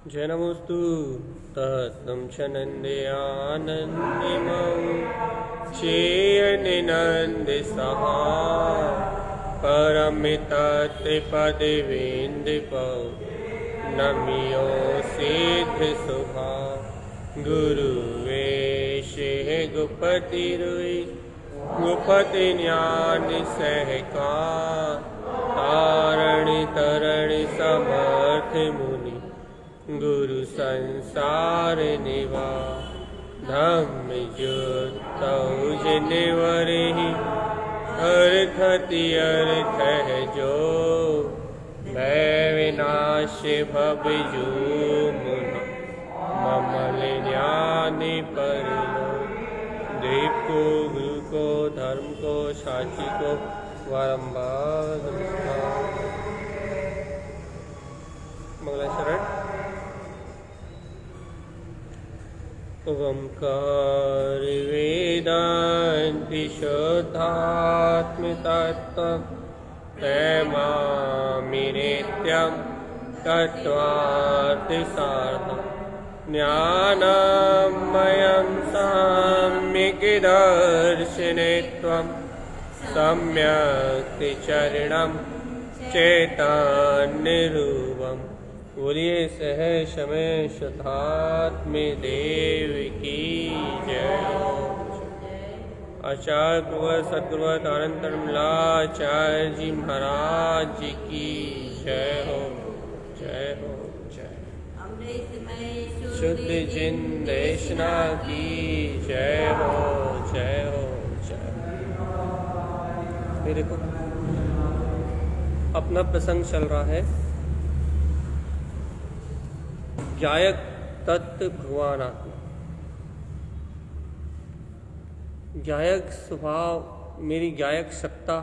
जय नमोस्तु तत्तं च नन्द्यानन्दिमौ चेयनिनन्दिसहा परमितत्रिपदिवेन्दिपौ नमियो सिद्धिशुभा गुरुवेशे गुपतिरुई गुपति ज्ञानि सहका तारणि तरणि समर्थ मुनि गुरु संसार निवा धम्म जुतौ जिनवरहि अर्थति अर्थ है जो भय विनाश भव जो मुन ममल ज्ञानी परिलो देव को गुरु को धर्म को साक्षी को बारंबार नमस्कार। मंगलाचरण। ओंकार वेदांति शुद्धात्म तत्व प्रेमामि नित्यं तत्त्वार्थ सार्थं ज्ञानमयं सम्यक् दर्शनित्वं सम्यक् चरणं चैतन्यरूपम्। बोलिए सह समय शुद्धात्म देव की जय। आचार्य गुरुवर सद्गुरुवर आनंद आचार्य जी महाराज जी की जय हो, जय हो, जय। शुद्ध जिन देशना की जय हो, जय हो, जय। ये देखो अपना प्रसंग चल रहा है गायक तत्व भगवान आत्मा। गायक स्वभाव, मेरी गायक सत्ता,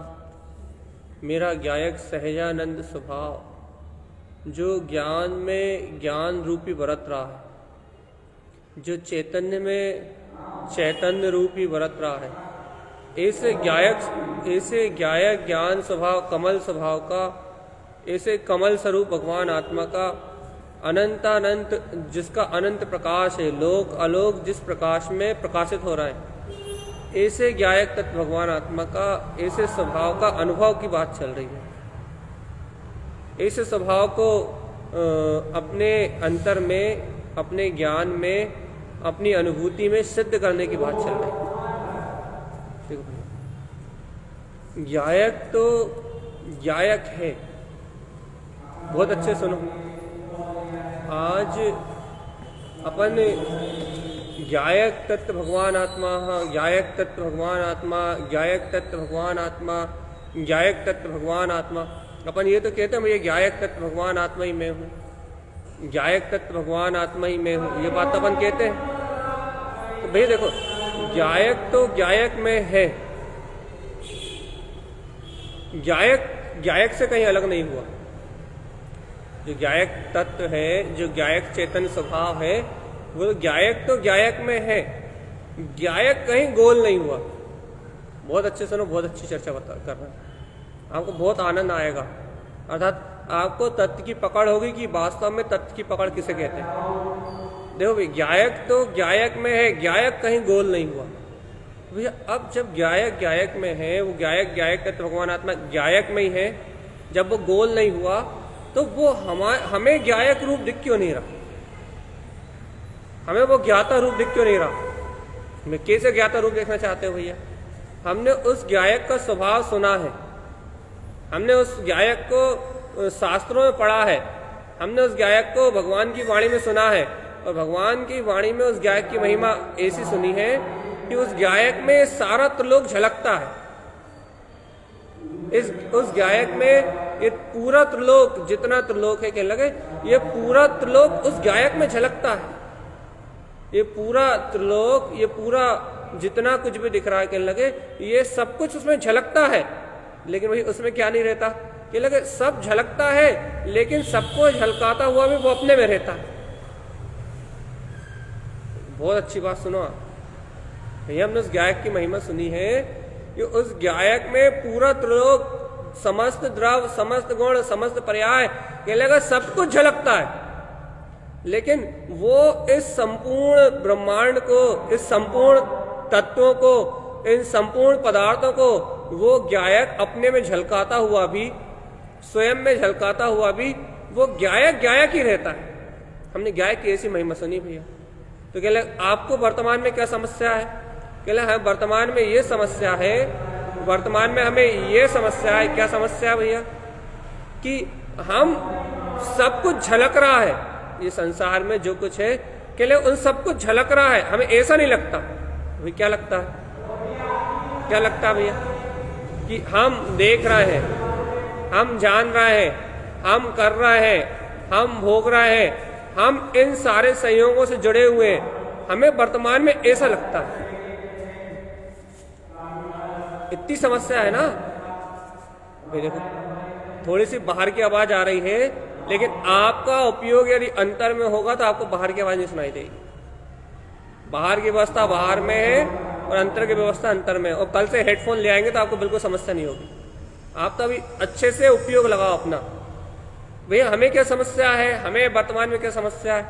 मेरा गायक सहजानंद स्वभाव जो ज्ञान में ज्ञान रूपी बरत रहा है, जो चैतन्य में चैतन्य रूपी बरत रहा है, ऐसे गायक ज्ञान स्वभाव कमल स्वभाव का, ऐसे कमल स्वरूप भगवान आत्मा का अनंतानंत जिसका अनंत प्रकाश है, लोक अलोक जिस प्रकाश में प्रकाशित हो रहा है, ऐसे गायक तत्व भगवान आत्मा का ऐसे स्वभाव का अनुभव की बात चल रही है। ऐसे स्वभाव को अपने अंतर में, अपने ज्ञान में, अपनी अनुभूति में सिद्ध करने की बात चल रही है। गायक तो गायक है। बहुत अच्छे सुनो, आज अपन गायक तत्व भगवान आत्मा, गायक तत्व भगवान आत्मा, गायक तत्व भगवान आत्मा, गायक तत्व भगवान आत्मा। अपन ये तो कहते हैं मैं ये गायक तत्व भगवान आत्मा ही मैं हूँ, गायक तत्व भगवान आत्मा ही मैं हूँ, ये बात तो अपन कहते हैं। तो भाई देखो, गायक तो गायक में है, गायक से कहीं अलग नहीं हुआ। जो गायक तत्व है, जो गायक चेतन स्वभाव है, वो गायक तो गायक में है, गायक कहीं गोल नहीं हुआ। बहुत अच्छे सुनो, बहुत अच्छी चर्चा कर रहा है, आपको बहुत आनंद आएगा। अर्थात आपको तत्व की पकड़ होगी कि वास्तव में तत्व की पकड़ किसे कहते हैं। देखो भाई, गायक तो गायक में है, गायक कहीं गोल नहीं हुआ भैया। अब जब गायक गायक में है, वो गायक तत्व भगवान आत्मा गायक में ही है, जब वो गोल नहीं हुआ तो वो हमें गायक रूप दिख क्यों नहीं रहा, हमें वो ज्ञाता रूप दिख क्यों नहीं रहा। मैं कैसे ज्ञाता रूप देखना चाहते हो भैया? हमने उस गायक का स्वभाव सुना है, हमने उस गायक को शास्त्रों में पढ़ा है, हमने उस गायक को भगवान की वाणी में सुना है, और भगवान की वाणी में उस गायक की महिमा ऐसी सुनी है कि उस गायक में सारा त्रिलोक झलकता है। उस गायक में ये पूरा त्रिलोक, जितना त्रिलोक है कहने लगे, ये पूरा त्रिलोक उस गायक में झलकता है। ये पूरा त्रिलोक, ये पूरा जितना कुछ भी दिख रहा है कहने लगे, ये सब कुछ उसमें झलकता है। लेकिन वही उसमें क्या नहीं रहता, कहने लगे सब झलकता है, लेकिन सबको झलकाता हुआ भी वो अपने में रहता है। बहुत अच्छी बात सुनो भैया, हमने उस गायक की महिमा सुनी है कि उस गायक में पूरा त्रिलोक, समस्त द्रव, समस्त गुण, समस्त पर्याय, कहने लगा सब कुछ झलकता है। लेकिन वो इस संपूर्ण ब्रह्मांड को, इस संपूर्ण तत्वों को, इन संपूर्ण पदार्थों को वो ज्ञायक अपने में झलकाता हुआ भी, स्वयं में झलकाता हुआ भी वो ज्ञायक ज्ञायक ही रहता है। हमने ज्ञायक की ऐसी महिमा सुनी भैया। तो कह रहे आपको वर्तमान में क्या समस्या है? कह रहे हैं वर्तमान में ये समस्या है, वर्तमान में हमें ये समस्या है। क्या समस्या है भैया? कि हम सब कुछ झलक रहा है, ये संसार में जो कुछ है के लिए उन सब कुछ झलक रहा है, हमें ऐसा नहीं लगता। भाई क्या लगता है? क्या लगता है भैया? कि हम देख रहे हैं, हम जान रहे हैं, हम कर रहे हैं, हम भोग रहे हैं, हम इन सारे संयोगों से जुड़े हुए हैं, हमें वर्तमान में ऐसा लगता है। इतनी समस्या है ना। भाई देखो, थोड़ी सी बाहर की आवाज आ रही है, लेकिन आपका उपयोग यदि अंतर में होगा तो आपको बाहर की आवाज नहीं सुनाई देगी। बाहर की व्यवस्था बाहर में है और अंतर की व्यवस्था अंतर में है। और कल से हेडफोन ले आएंगे तो आपको बिल्कुल समस्या नहीं होगी। आप तो अभी अच्छे से उपयोग लगाओ अपना। भैया हमें क्या समस्या है? हमें वर्तमान में क्या समस्या है?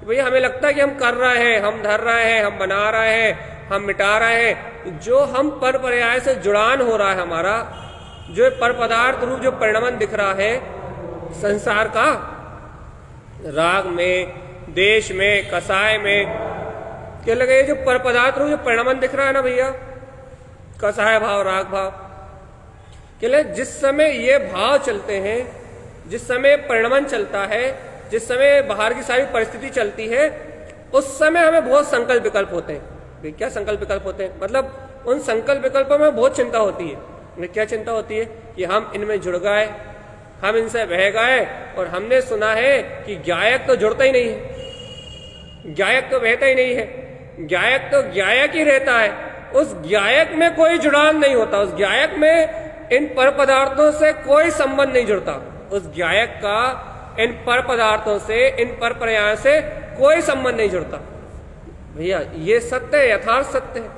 भैया हमें लगता है कि हम कर रहे हैं, हम धर रहे हैं, हम बना रहे हैं, हम मिटा रहे हैं। जो हम पर पर्याय से जुड़ान हो रहा है हमारा, जो पर पदार्थ रूप जो परिणमन दिख रहा है संसार का, राग में, देश में, कसाय में, क्या लगे जो पर पदार्थ रूप जो परिणमन दिख रहा है ना भैया, कसाय भाव, राग भाव, क्या लगे जिस समय ये भाव चलते हैं, जिस समय परिणमन चलता है, जिस समय बाहर की सारी परिस्थिति चलती है, उस समय हमें बहुत संकल्प विकल्प होते हैं। क्या संकल्प विकल्प होते हैं? मतलब उन संकल्प विकल्पों में बहुत चिंता होती है। क्या चिंता होती है? कि हम इनमें जुड़ गए, हम इनसे बह गए। और हमने सुना है कि ज्ञायक तो जुड़ता ही नहीं है, ज्ञायक तो बहता ही नहीं है, ज्ञायक तो ज्ञायक ही रहता है। उस ज्ञायक में कोई जुड़ान नहीं होता, उस ज्ञायक में इन पर पदार्थों से कोई संबंध नहीं जुड़ता, उस ज्ञायक का इन पर पदार्थों से, इन पर पर्याय से कोई संबंध नहीं जुड़ता। भैया ये सत्य है, यथार्थ सत्य है।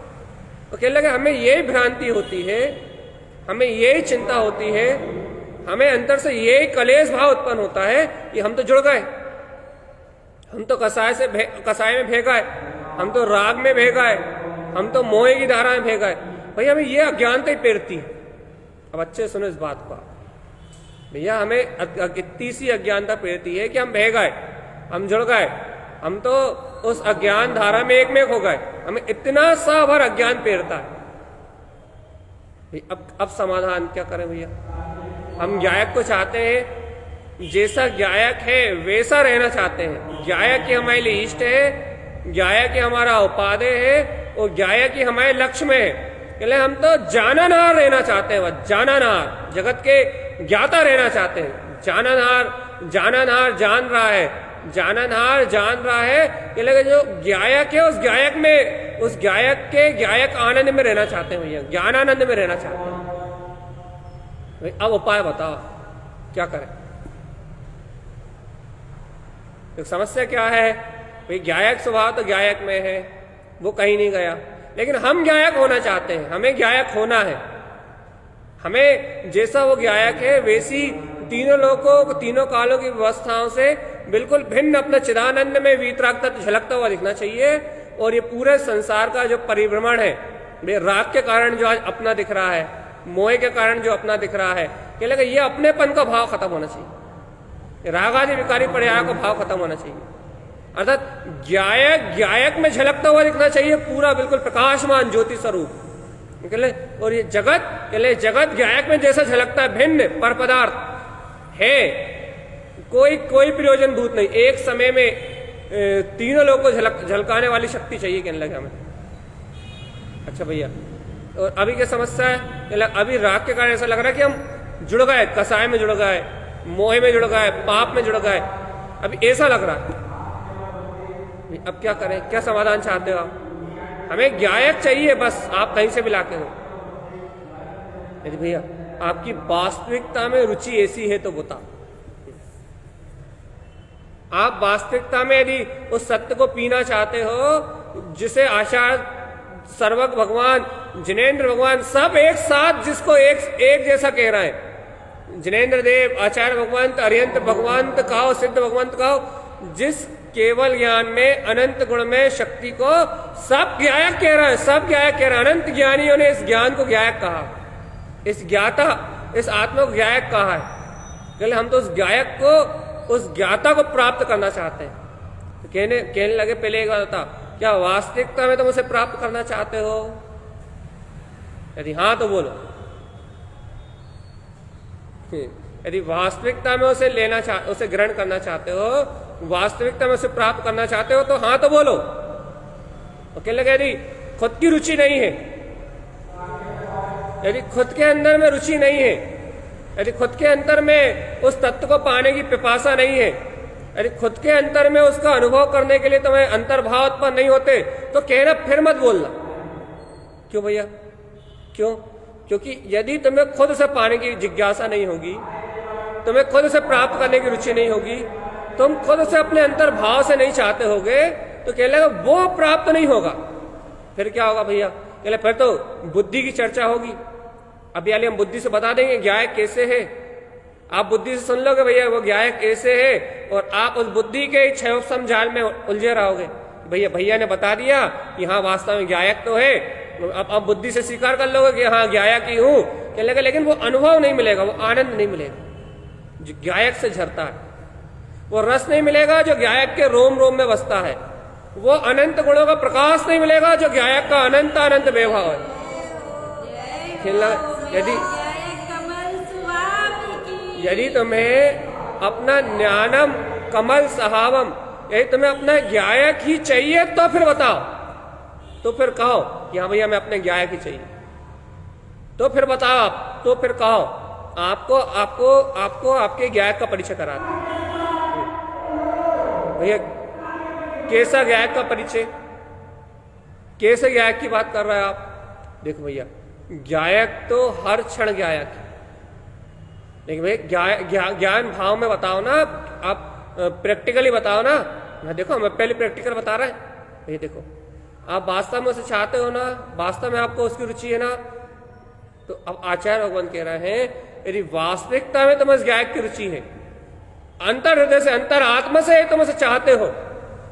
तो कह लगे हमें यही भ्रांति होती है, हमें यही चिंता होती है, हमें अंदर से यही कलेश भाव उत्पन्न होता है कि हम तो जुड़ गए, हम तो कसाय में भे गए, हम तो राग में भे गए, हम तो मोह की धारा में भे गए। भैया हमें ये अज्ञानता ही पेरती है। अब अच्छे सुनो इस बात को। भैया हमें इतनी सी अज्ञानता पेरती है कि हम बह गए, हम जुड़ गए, हम तो उस अज्ञान धारा में एक में हो गए। हमें इतना सा भर अज्ञान पेरता है। अब समाधान क्या करें भैया? हम ज्ञायक को चाहते हैं, जैसा ज्ञायक है वैसा रहना चाहते हैं। ज्ञायक ही हमारे लिए इष्ट है, ज्ञायक ही हमारा उपादेय है, और ज्ञायक ही हमारे लक्ष्य में है। हम तो जाननहार रहना चाहते हैं, वह जाननहार, जगत के ज्ञाता रहना चाहते हैं। जाननहार जान रहा है, जाननहार जान रहा है कि लगे जो ज्ञायक है उस ज्ञायक में, उस ज्ञायक के ज्ञायक आनंद में रहना चाहते हैं भैया, ज्ञानानंद में रहना चाहते हैं। भाई अब उपाय बताओ क्या करें? तो समस्या क्या है? भाई ज्ञायक स्वभाव तो ज्ञायक में है, वो कहीं नहीं गया, लेकिन हम ज्ञायक होना चाहते हैं, हमें ज्ञायक होना है। हमें जैसा वो ज्ञायक है वैसी तीनों लोगों, तीनों कालों की व्यवस्थाओं से बिल्कुल भिन्न अपना चिदानंद में वीतराग तत्व झलकता हुआ दिखना चाहिए। और ये पूरे संसार का जो परिभ्रमण है, राग के कारण जो आज अपना दिख रहा है, मोह के कारण जो अपना दिख रहा है, क्या लगा ये अपनेपन का भाव खत्म होना चाहिए, राग आदि विकारी पर्याय का भाव खत्म होना चाहिए। अर्थात ज्ञायक ज्ञायक में झलकता हुआ दिखना चाहिए, पूरा बिल्कुल प्रकाशमान ज्योति स्वरूप। और ये जगत ज्ञायक में जैसा झलकता है, भिन्न पर पदार्थ है, कोई प्रयोजन भूत नहीं। एक समय में तीनों लोगों को झलकाने वाली शक्ति चाहिए, कहने लगे हमें। अच्छा भैया, और अभी क्या समस्या है? अभी राग के कारण ऐसा लग रहा है कि हम जुड़ गए, कसाय में जुड़ गए, मोह में जुड़ गए, पाप में जुड़ गए, अभी ऐसा लग रहा है। अब क्या करें? क्या समाधान चाहते हो आप? हमें ज्ञायक चाहिए, बस आप कहीं से भी लाके दो। यदि भैया आपकी वास्तविकता में रुचि ऐसी है तो बता, आप वास्तविकता में यदि उस सत्य को पीना चाहते हो जिसे आचार्य सर्वज्ञ भगवान, जिनेन्द्र भगवान सब एक साथ जिसको एक जैसा कह रहे हैं, जिनेन्द्र देव, आचार्य भगवंत, अरिहंत भगवंत कहो, सिद्ध भगवंत कहो, जिस केवल ज्ञान में अनंत गुण में शक्ति को सब ज्ञायक कह रहा है, सब ज्ञायक कह रहा है। अनंत ज्ञानियों ने इस ज्ञान को ज्ञायक कहा, इस ज्ञाता, इस आत्मा को ज्ञायक कहा है। कहले हम तो उस ज्ञायक को, उस ज्ञाता को प्राप्त करना चाहते हैं। तो कहने लगे पहले एक बात बता, क्या वास्तविकता में तुम उसे प्राप्त करना चाहते हो? यदि हाँ तो बोलो। यदि वास्तविकता में उसे उसे ग्रहण करना चाहते हो, वास्तविकता में उसे प्राप्त करना चाहते हो तो हाँ तो बोलो। और कहने लगे यदि खुद की रुचि नहीं है, यदि खुद के अंदर में रुचि नहीं है, यदि खुद के अंदर में उस तत्व को पाने की पिपासा नहीं है, यदि खुद के अंतर में उसका अनुभव करने के लिए तुम्हें अंतर्भाव उत्पन्न नहीं होते, तो कहना फिर मत बोलना। क्यों भैया, क्यों? क्योंकि यदि तुम्हें खुद से पाने की जिज्ञासा नहीं होगी, तुम्हें खुद से प्राप्त करने की रुचि नहीं होगी, तुम खुद से अपने अंतर्भाव से नहीं चाहते होगे, तो कह लेगा वो प्राप्त नहीं होगा। फिर क्या होगा भैया? कह ले फिर तो बुद्धि की चर्चा होगी। अभी हम बुद्धि से बता देंगे ज्ञायक कैसे है। आप बुद्धि से सुन लोगे भैया वो ज्ञायक कैसे है, और आप उस बुद्धि के क्षयोपम जाल में उलझे रहोगे। भैया ने बता दिया कि हाँ वास्तव में ज्ञायक तो है, अब आप बुद्धि से स्वीकार कर लोगे कि हाँ ज्ञायक ही हूं, कह लेगा, लेकिन वो अनुभव नहीं मिलेगा, वो आनंद नहीं मिलेगा जो ज्ञायक से झरता है, वो रस नहीं मिलेगा जो ज्ञायक के रोम रोम में बसता है, वो अनंत गुणों का प्रकाश नहीं मिलेगा जो ज्ञायक का अनंत अनंत वैभव है। यदि तुम्हें अपना ज्ञानम कमल सहावम, यदि तुम्हें अपना ज्ञायक ही चाहिए तो फिर बताओ, तो फिर कहो कि हाँ भैया मैं अपने ज्ञायक ही चाहिए, तो फिर बताओ आप, तो फिर कहो आपको आपको आपको आपके ज्ञायक का परिचय कराते भैया। कैसा ज्ञायक का परिचय, कैसे ज्ञायक की बात कर रहे हैं आप? देखो भैया ज्ञायक तो हर क्षण ज्ञायक है, लेकिन भैया ज्ञान भाव में बताओ ना, आप प्रैक्टिकली बताओ ना। मैं देखो मैं पहले प्रैक्टिकल बता रहा है भैया। देखो आप वास्तव में उसे चाहते हो ना, वास्तव में आपको उसकी रुचि है ना, तो अब आचार्य भगवान कह रहे हैं यदि वास्तविकता में तुम्हें ज्ञायक की रुचि है, अंतर हृदय से अंतर आत्मा से तुम उसे चाहते हो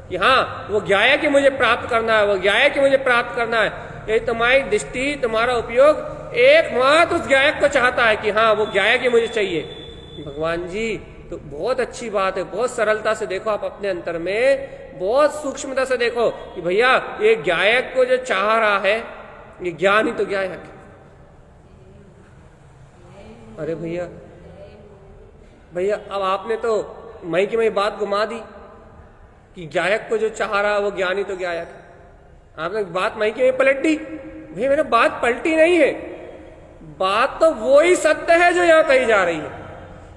कि हाँ वो ज्ञायक ही मुझे प्राप्त करना है, वो ज्ञायक ही मुझे प्राप्त करना है, यदि तुम्हारी दृष्टि तुम्हारा उपयोग एकमात्र उस ज्ञायक को चाहता है कि हाँ वो ज्ञायक ही मुझे चाहिए, भगवान जी तो बहुत अच्छी बात है। बहुत सरलता से देखो आप अपने अंतर में, बहुत सूक्ष्मता से देखो कि भैया ये ज्ञायक को जो चाह रहा है ये ज्ञान ही तो ज्ञायक है। अरे भैया अब आपने तो मई की मई बात घुमा दी कि ज्ञायक को जो चाह रहा है वो ज्ञान ही तो ज्ञायक है। आपने बात मई की मई पलट दी। भैया मैंने बात पलटी नहीं है, बात तो वो ही सत्य है जो यहाँ कही जा रही है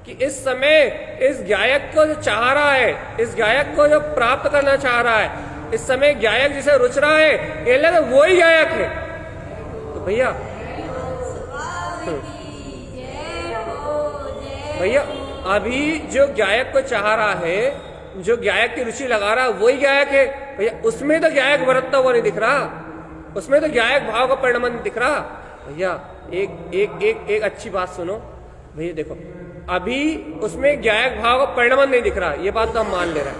कि इस समय इस ज्ञायक को जो चाह रहा है, इस ज्ञायक को जो प्राप्त करना चाह रहा है, इस समय ज्ञायक जिसे रुच रहा है ये लगे वो ही ज्ञायक है। तो भैया अभी जो ज्ञायक को चाह रहा है, जो ज्ञायक की रुचि लगा रहा है वही ज्ञायक है भैया। उसमें तो ज्ञायक बरतता हुआ नहीं दिख रहा, उसमें तो ज्ञायक भाव का परिणाम नहीं दिख रहा। भैया एक एक एक एक अच्छी बात सुनो भैया, देखो अभी उसमें ज्ञायक भाव का परिणाम नहीं दिख रहा, ये बात तो हम मान ले रहे हैं।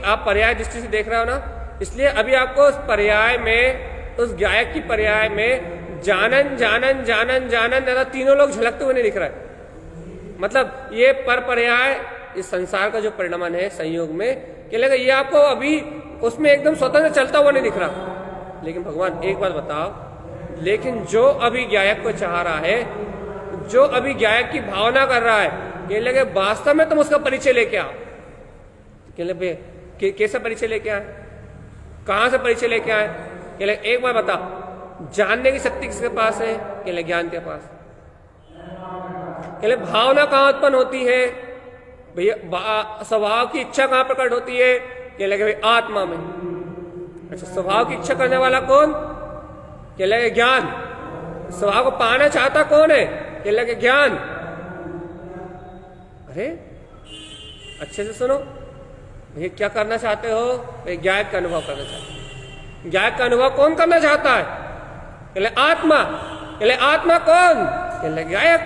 आप पर्याय दृष्टि से देख रहे हो ना, इसलिए अभी आपको उस पर्याय में, उस ज्ञायक की पर्याय में जानन जानन जानन जानन दादा तीनों लोग झलकते हुए नहीं दिख रहा है। मतलब ये पर पर्याय इस संसार का जो परिणाम है संयोग में क्या लगा, ये आपको अभी उसमें एकदम स्वतंत्र चलता हुआ नहीं दिख रहा। लेकिन भगवान एक बात बताओ, लेकिन जो अभी ज्ञायक को चाह रहा है, जो अभी ज्ञायक की भावना कर रहा है, कह लगे वास्तव में तुम उसका परिचय लेके आओ। कह लगे कैसा परिचय लेके आए, कहां से परिचय लेके आए? कह लगे एक बार बताओ, जानने की शक्ति किसके पास है? कह लगे ज्ञान के पास। कह लगे भावना कहां उत्पन्न होती है भैया? स्वभाव की इच्छा कहां प्रकट होती है? कह लगे भाई आत्मा में। अच्छा स्वभाव की इच्छा करने वाला कौन? कह लगे ज्ञान। स्वभाव को पाना चाहता कौन है? कह लगे ज्ञान। अरे अच्छे से सुनो भैया, क्या करना चाहते हो? भाई ज्ञायक का अनुभव करना चाहते हो। ज्ञायक का अनुभव कौन करना चाहता है? कह लगे आत्मा। कह लगे आत्मा कौन? कह लगे ज्ञायक।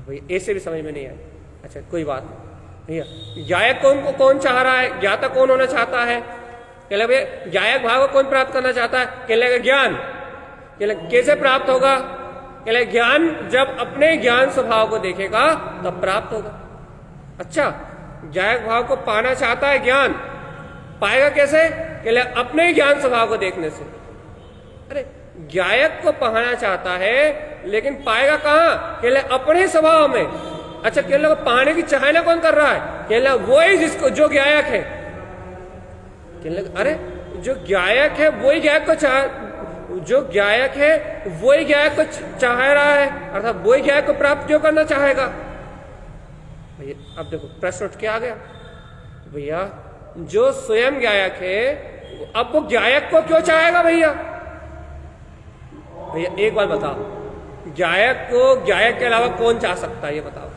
भाई ऐसे भी समझ में नहीं आया। अच्छा कोई बात नहीं, भैया गायक को कौन चाह रहा है, ज्ञाता कौन होना चाहता है? कह लगे भैया गायक भाव को कौन प्राप्त करना चाहता है? कह लगे ज्ञान। कह लगे कैसे प्राप्त होगा? कह लगे ज्ञान जब अपने ज्ञान स्वभाव को देखेगा तब प्राप्त होगा। अच्छा, गायक भाव को पाना चाहता है, ज्ञान पाएगा कैसे? कह लगे अपने ज्ञान स्वभाव को देखने से। अरे गायक को पाना चाहता है लेकिन पाएगा कहां? कह लगे अपने स्वभाव में। अच्छा, कह लगे पाने की चाहना कौन कर रहा है? कह लगे वही जिसको जो गायक है। कह लगे अरे जो गायक है वही गायक को जो गायक है वही गायक को चाह रहा है, अर्थात वही गायक को प्राप्त क्यों करना चाहेगा? भैया अब देखो प्रश्न उठ के आ गया, भैया जो स्वयं गायक है अब वो गायक को क्यों चाहेगा? भैया भैया एक बात बताओ, गायक को गायक के अलावा कौन चाह सकता है? ये बताओ।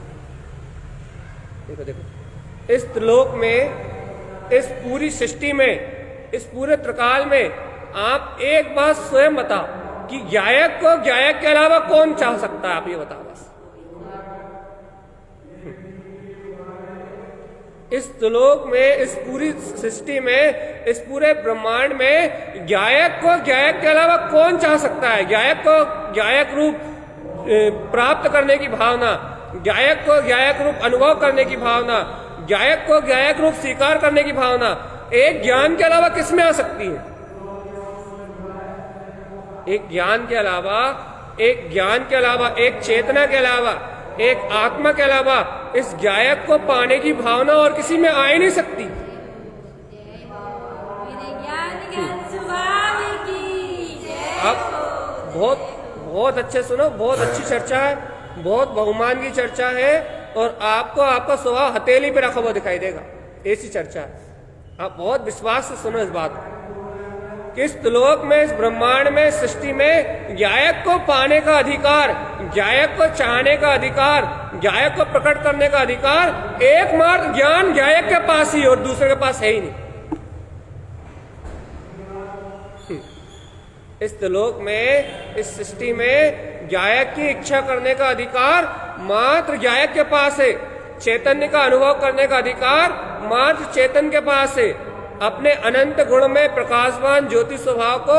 देखो देखो इस त्रिलोक में, इस पूरी सृष्टि में, इस पूरे त्रिकाल में आप एक बात स्वयं बताओ कि गायक को गायक के अलावा कौन चाह सकता है? आप ये बताओ बस। इस त्रिलोक में, इस पूरी सृष्टि में, इस पूरे ब्रह्मांड में गायक को गायक के अलावा कौन चाह सकता है? गायक को गायक रूप प्राप्त करने की भावना, गायक को गायक रूप अनुभव करने की भावना, गायक को गायक रूप स्वीकार करने की भावना एक ज्ञान के अलावा किसमें आ सकती है? एक ज्ञान के अलावा, एक ज्ञान के अलावा, एक चेतना के अलावा, एक आत्मा के अलावा इस गायक को पाने की भावना और किसी में आ ही नहीं सकती। अब बहुत बहुत अच्छे सुनो, बहुत अच्छी चर्चा है, बहुत बहुमान की चर्चा है और आपको आपका स्वभाव हथेली पे रखा हुआ दिखाई देगा, ऐसी चर्चा है। आप बहुत विश्वास से सुनो इस बात को। इस त्रिलोक में, इस ब्रह्मांड में, सृष्टि में गायक को पाने का अधिकार, गायक को चाहने का अधिकार, गायक को प्रकट करने का अधिकार एकमात्र ज्ञान गायक के पास ही और दूसरे के पास है ही नहीं। इस त्रिलोक में, इस सृष्टि में गायक की इच्छा करने का अधिकार मात्र गायक के पास है। चैतन्य का अनुभव करने का अधिकार मात्र चेतन के पास है। अपने अनंत गुण में प्रकाशवान ज्योति स्वभाव को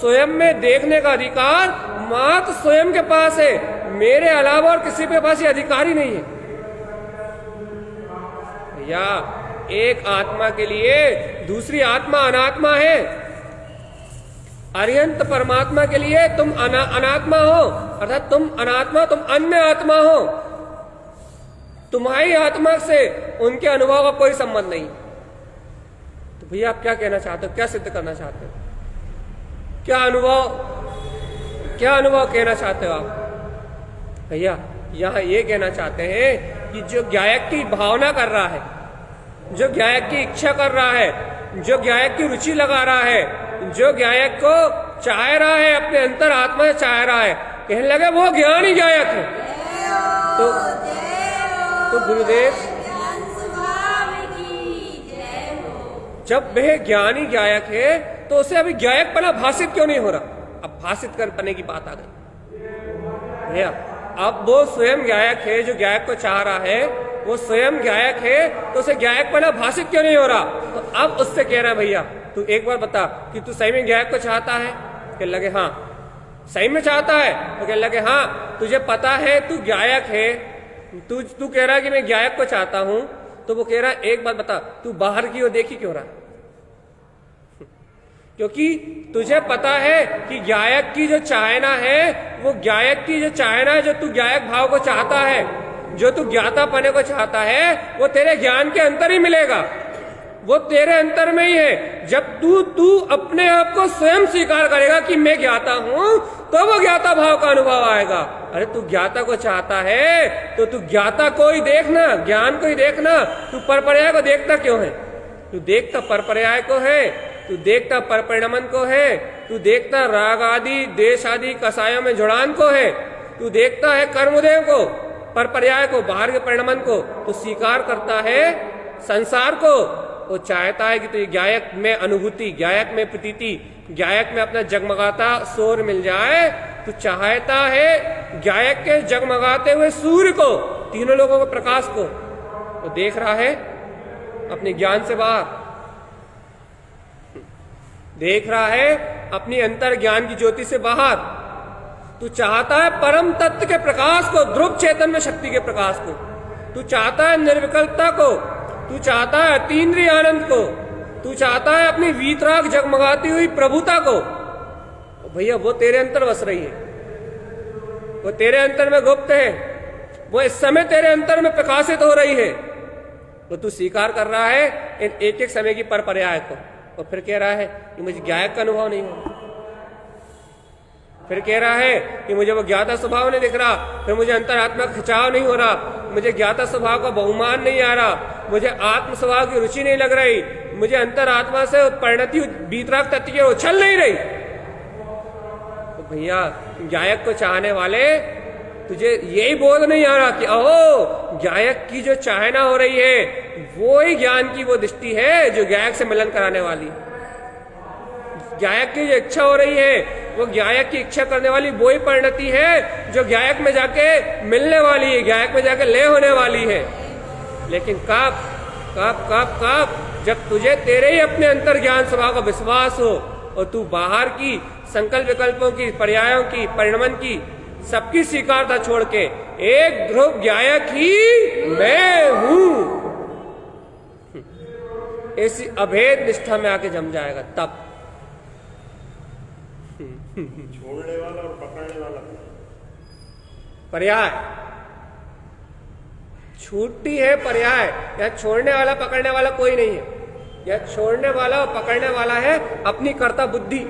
स्वयं में देखने का अधिकार मात्र स्वयं के पास है। मेरे अलावा और किसी के पास ये अधिकार ही नहीं है। या एक आत्मा के लिए दूसरी आत्मा अनात्मा है। अरिहंत परमात्मा के लिए तुम अनात्मा हो, अर्थात तुम अनात्मा, तुम अन्य आत्मा हो। तुम्हारी आत्मा से उनके अनुभव का कोई संबंध नहीं। तो भैया आप क्या कहना चाहते हो? क्या सिद्ध करना चाहते हो? क्या अनुभव कहना चाहते हो आप? भैया यहाँ ये कहना चाहते हैं कि जो गायक की भावना कर रहा है, जो गायक की इच्छा कर रहा है, जो गायक की रुचि लगा रहा है, जो गायक को चाह रहा है, अपने अंतर आत्मा से चाह रहा है, कहने लगे वो ज्ञान ही गायक है। तो गुरुदेव जब वह ज्ञानी गायक है तो उसे अभी गायक पना भाषित क्यों नहीं हो रहा? अब भाषित करने की बात आ गई भैया। अब वो स्वयं गायक है, जो गायक को चाह रहा है वो स्वयं गायक है, तो उसे गायक पना भाषित क्यों नहीं हो रहा? तो अब उससे कह रहा है भैया तू एक बार बता कि तू सही में गायक को चाहता है? कह लगे हाँ। सही में चाहता है? तो कह लगे हाँ। तुझे पता है तू गायक है, तू कह रहा है कि मैं गायक को चाहता हूं, तो वो कह रहा है एक बात बता, तू बाहर की ओर देखी क्यों रहा? क्योंकि तुझे पता है कि गायक की जो चाहना है, वो गायक की जो चाहना है, जो तू गायक भाव को चाहता है, जो तू ज्ञाता पने को चाहता है, वो तेरे ज्ञान के अंतर ही मिलेगा, वो तेरे अंतर में ही है। जब तू अपने आप को स्वयं स्वीकार करेगा कि मैं ज्ञाता हूं, तो वो ज्ञाता भाव का अनुभव आएगा। अरे तू ज्ञाता को चाहता है तो तू ज्ञाता को ही देखना, ज्ञान को ही देखना। तू परपर्याय को देखता क्यों है? तू देखता परपर्याय को है, तू देखता परपरिणमन को है, तू देखता राग आदि देश आदि कसायों में जुड़ान को है, तू देखता है कर्मोदय को, परपर्याय को, बाहर के परिणमन को। तू स्वीकार करता है संसार को। वो चाहता है कि तुझे गायक में अनुभूति, गायक में प्रतीति, गायक में अपना जगमगाता शोर मिल जाए। तू चाहता है गायक के जगमगाते हुए सूर्य को, तीनों लोगों के प्रकाश को। वो देख रहा है अपने ज्ञान से बाहर, देख रहा है अपनी अंतर ज्ञान की ज्योति से बाहर। तू चाहता है परम तत्व के प्रकाश को, ध्रुव चेतन में शक्ति के प्रकाश को, तू चाहता है निर्विकल्पता को, तू चाहता है अतीन्द्रिय आनंद को, तू चाहता है अपनी वीतराग जगमगाती हुई प्रभुता को। भैया वो तेरे अंतर बस रही है, वो तेरे अंतर में गुप्त है, वो इस समय तेरे अंतर में प्रकाशित हो रही है। वो तू स्वीकार कर रहा है इन एक एक समय की पर पर्याय को, और फिर कह रहा है कि मुझे ज्ञायक का अनुभव नहीं हो, फिर कह रहा है कि मुझे वो ज्ञाता स्वभाव नहीं दिख रहा, फिर मुझे अंतरात्मा का खिंचाव नहीं हो रहा, मुझे ज्ञाता स्वभाव का बहुमान नहीं आ रहा, मुझे आत्म स्वभाव की रुचि नहीं लग रही, मुझे अंतरात्मा से परिणति वीतराग तत्व की उछल नहीं रही। तो भैया ज्ञायक को चाहने वाले, तुझे यही बोध नहीं आ रहा कि अहो ज्ञायक की जो चाहना हो रही है वो ही ज्ञान की वो दृष्टि है जो ज्ञायक से मिलन कराने वाली है। ज्ञायक की जो इच्छा हो रही है वो ज्ञायक की इच्छा करने वाली वो ही परिणति है जो ज्ञायक में जाके मिलने वाली है, ज्ञायक में जाके लय होने वाली है। लेकिन कब कब कब कब जब तुझे तेरे ही अपने अंतर ज्ञान स्वभाव का विश्वास हो और तू बाहर की संकल्प विकल्पों की, पर्यायों की, परिणमन की सबकी स्वीकारता छोड़ के एक ध्रुव ज्ञायक ही मैं हूं, ऐसी अभेद निष्ठा में आके जम जाएगा। तब छोड़ने वाला और पकड़ने वाला पर्याय छूटी है, पर्याय। या छोड़ने वाला पकड़ने वाला कोई नहीं है, या छोड़ने वाला और पकड़ने वाला है अपनी कर्ता बुद्धि,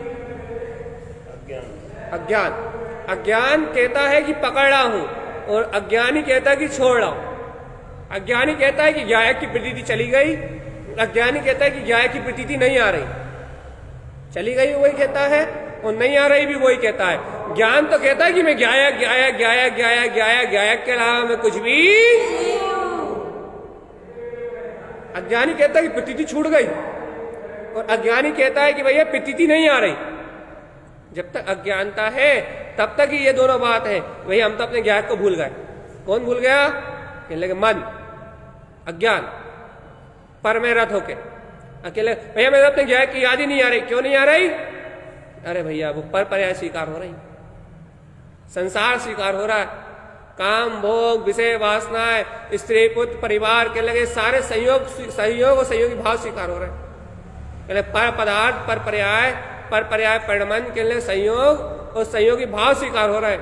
अज्ञान। अज्ञान कहता है कि पकड़ रहा हूं और अज्ञानी कहता है कि छोड़ रहा हूं। अज्ञानी कहता है कि ज्ञायक की प्रतीति चली गई, अज्ञानी कहता है कि ज्ञायक की प्रतीति नहीं आ रही। चली गई वही कहता है और नहीं आ रही भी वही कहता है। ज्ञान तो कहता है कि मैं ज्ञायक ज्ञायक ज्ञायक ज्ञायक ज्ञायक ज्ञायक के अलावा मैं कुछ भी। अज्ञानी कहता है कि प्रतीति छूट गई और अज्ञानी कहता है कि भैया प्रतीति नहीं आ रही। जब तक अज्ञानता है तब तक ही ये दोनों बात है। भैया हम तो अपने ज्ञायक को भूल गए। कौन भूल गया? कहने लगे मन, अज्ञान, पर में रत होके अकेले। भैया मैं अपने ज्ञायक की याद ही नहीं आ रही। क्यों नहीं आ रही? अरे भैया वो पर पर्याय स्वीकार हो रही, संसार स्वीकार हो रहा है, काम भोग विषय वासनाएं स्त्री पुत्र परिवार के लगे सारे संयोग और सहयोगी भाव स्वीकार हो रहे हैं। पर पदार्थ पर पर्याय परिणमन के लिए संयोग और संयोगी भाव स्वीकार हो रहा है।